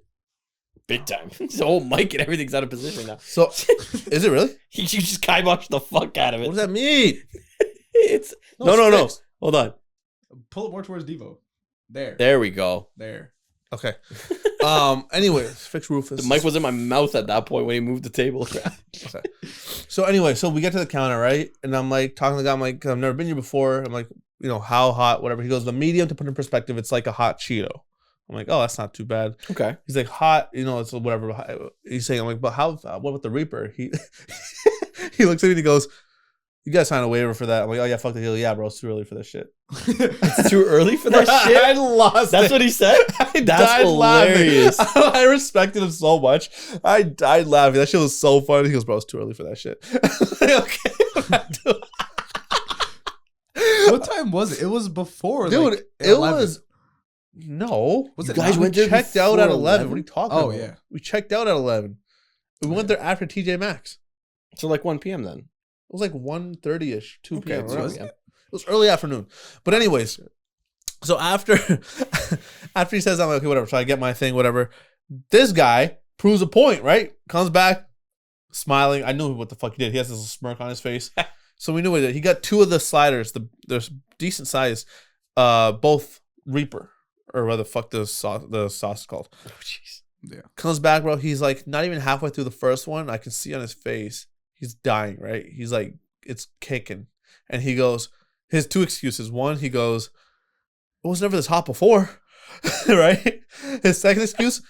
big time. The whole mic and everything's out of position now. So is it really? You just kiboshed the fuck out of it. What does that mean? It's no. fixed. Hold on. Pull it more towards Devo. There. There we go. There. Okay. Anyways, fix Rufus. The mic was in my mouth at that point when he moved the table around. Okay. So anyway, so we get to the counter, right? And I'm like talking to the guy. I'm like, I've never been here before. I'm like, you know, how hot, whatever. He goes, the medium, to put in perspective, it's like a hot Cheeto. I'm like, oh, that's not too bad. Okay. He's like, hot, you know, it's whatever. He's saying, I'm like, but how? What about the Reaper? He he looks at me and he goes, you guys signed a waiver for that. I'm like, oh yeah, fuck the deal. Yeah, bro, it's too early for this shit. It's too early for that shit. I lost. That's what he said. That's hilarious. I respected him so much. I died laughing. That shit was so funny. He goes, bro, it's too early for that shit. Okay. What time was it? It was before. Dude, like, it 11. was. No. Was You it guys not? went We there checked out at before 11. What are you talking Oh, about? yeah. We checked out at 11. We went there after TJ Maxx. So like 1 p.m. then. It was like 1:30ish, 2 Okay, p.m. so around. yeah. It was early afternoon. But anyways, so after he says, I'm like, okay, whatever. So I get my thing, whatever. This guy proves a point, right? Comes back, smiling. I knew what the fuck he did. He has this little smirk on his face. So we knew what he did. He got 2 of the sliders. They're decent size. Both Reaper. Or what the fuck the sauce is called. Oh jeez. Yeah. Comes back, bro. He's like not even halfway through the first one. I can see on his face. He's dying, right? He's like, it's kicking. And he goes, his 2 excuses. One, he goes, it was never this hot before. Right? His second excuse,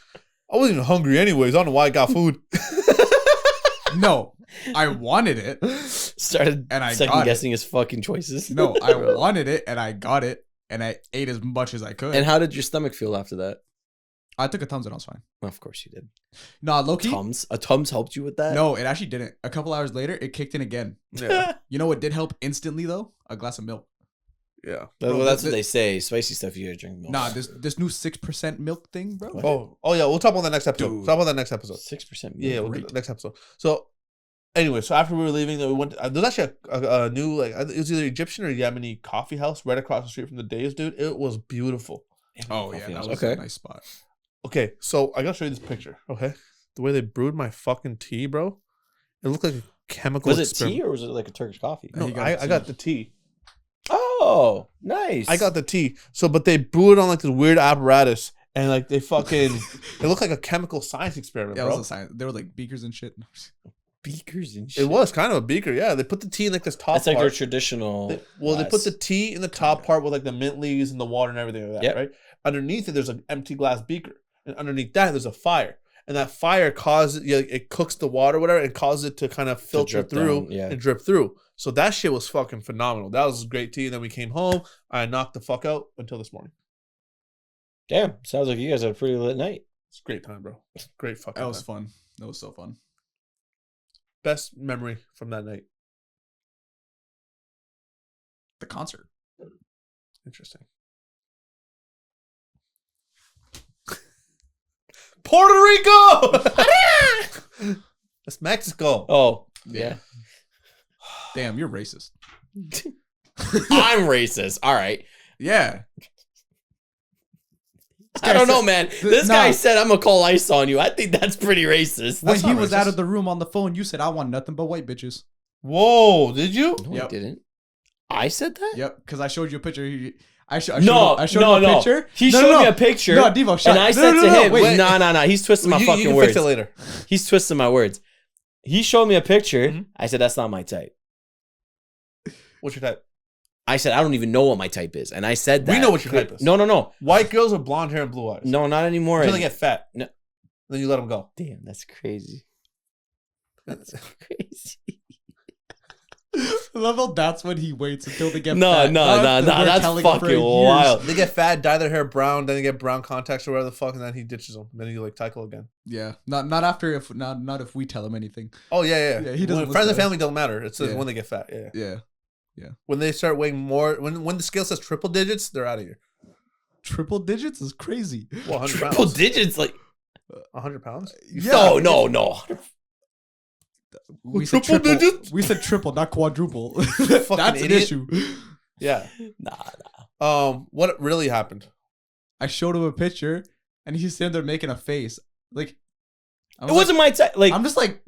I wasn't even hungry anyways. I don't know why I got food. No, I wanted it. Started And I second got it. guessing his fucking choices. No, I wanted it and I got it. And I ate as much as I could. And how did your stomach feel after that? I took a Tums and I was fine. Well, of course you did. No, low-key. Tums? A Tums helped you with that? No, it actually didn't. A couple hours later, it kicked in again. Yeah. You know what did help instantly, though? A glass of milk. Yeah. Well, Bro, that's the- what they say. Spicy stuff, you gotta drink milk. Nah, this new 6% milk thing, bro. What? Oh yeah. We'll talk about that next episode. Dude. Talk about that next episode. 6%. Yeah, we'll Great. get next episode. So, anyway, so after we were leaving, we went. There's actually a new it was either Egyptian or Yemeni coffee house right across the street from the Dave's, dude. It was beautiful. Oh, yeah, that was Okay. a nice spot. Okay, so I gotta show you this picture. Okay, the way they brewed my fucking tea, bro, it looked like a chemical. Was it experiment. tea or was it like a Turkish coffee? No, You got I tea. got the tea. Oh, nice. I got the tea. So, but they brewed it on like this weird apparatus, and like they fucking, it looked like a chemical science experiment, Yeah, it bro. was a science. There were like beakers and shit. beakers and shit. It was kind of a beaker, yeah. They put the tea in like this top That's like their part. traditional. They put glass. the tea in the top part with like the mint leaves and the water and everything like that, Yep. right? Underneath it, there's an empty glass beaker, and underneath that, there's a fire, and that fire causes it cooks the water, whatever, and causes it to kind of filter drip through down, yeah. and drip through. So that shit was fucking phenomenal. That was great tea. And then we came home. I knocked the fuck out until this morning. Damn, sounds like you guys had a pretty lit night. It's a great time, bro. Great fucking That was time. fun. That was so fun. Best memory from that night. The concert. Interesting. Puerto Rico! That's Mexico. Oh, yeah. Damn, you're racist. I'm racist. All right. Yeah. I don't know, man. This guy said, I'm going to call ice on you. I think that's pretty racist. When he was out of the room on the phone, you said, I want nothing but white bitches. Whoa, did you? No, I didn't. I said that? Yep, because I showed you a picture. I showed him a picture. He showed me a picture. No, Devo, and I said to him, wait, no. He's twisting my fucking words. Fix it later. He's twisting my words. He showed me a picture. Mm-hmm. I said, that's not my type. What's your type? I said, I don't even know what my type is. And I said that. We know what your type is. No. White girls with blonde hair and blue eyes. No, not anymore. Until they get fat. No. Then you let them go. Damn, that's crazy. That's crazy. I love how that's when he waits until they get fat. No, that's fucking wild. They get fat, dye their hair brown, then they get brown contacts or whatever the fuck, and then he ditches them. Then he like cycle again. Yeah, not if we tell him anything. Oh yeah. He doesn't. Friends and family don't matter. It's when they get fat. Yeah. When they start weighing more, when the scale says triple digits, they're out of here. Triple digits is crazy. Well, 100 triple pounds. digits, like 100 pounds. Yeah. No. We said triple digits. We said triple, not quadruple. That's an issue. Yeah. Nah. What really happened? I showed him a picture, and he's sitting there making a face. Like, it wasn't my type. Like, I'm just like,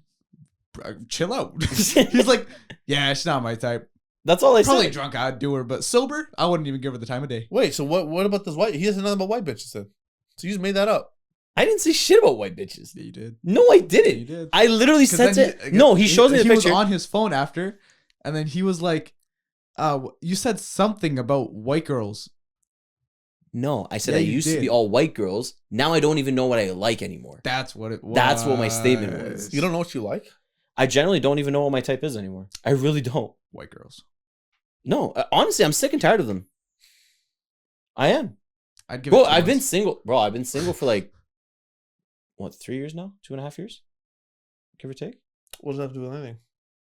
chill out. He's like, yeah, it's not my type. That's all I said. Probably drunk, I'd do her, but sober, I wouldn't even give her the time of day. Wait, so what about this white? He has nothing about white bitches then. So you just made that up. I didn't say shit about white bitches. Yeah, you did. No, I didn't. Yeah, you did. I literally said it. No, he shows me the picture. He was on his phone after, and then he was like, you said something about white girls. No, I said I used to be all white girls. Now I don't even know what I like anymore. That's what it was. That's what my statement was. You don't know what you like? I generally don't even know what my type is anymore. I really don't. White girls. No, honestly, I'm sick and tired of them. I am. I'd give Bro, I've been single. Bro, I've been single for like, what, 3 years now? 2.5 years? Give or take? What does that have to do with anything?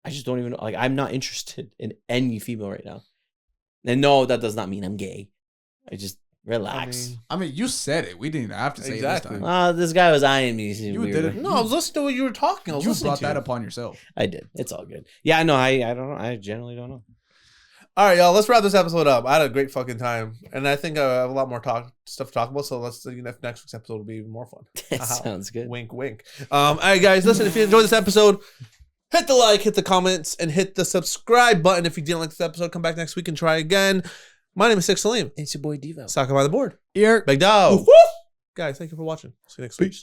I just don't even know. Like, I'm not interested in any female right now. And no, that does not mean I'm gay. I just relax. I mean, you said it. We didn't even have to say it this time. This guy was eyeing me. You did it. No, I was listening to what you were talking. You brought that upon yourself. I did. It's all good. Yeah, no, I don't know. I generally don't know. All right, y'all. Let's wrap this episode up. I had a great fucking time, and I think I have a lot more stuff to talk about. So let's next week's episode will be even more fun. Sounds good. Wink, wink. All right, guys. Listen, if you enjoyed this episode, hit the like, hit the comments, and hit the subscribe button. If you didn't like this episode, come back next week and try again. My name is Six Salim. It's your boy Devo. Soccer by the board. Ear. Big dog. Guys, thank you for watching. See you next week.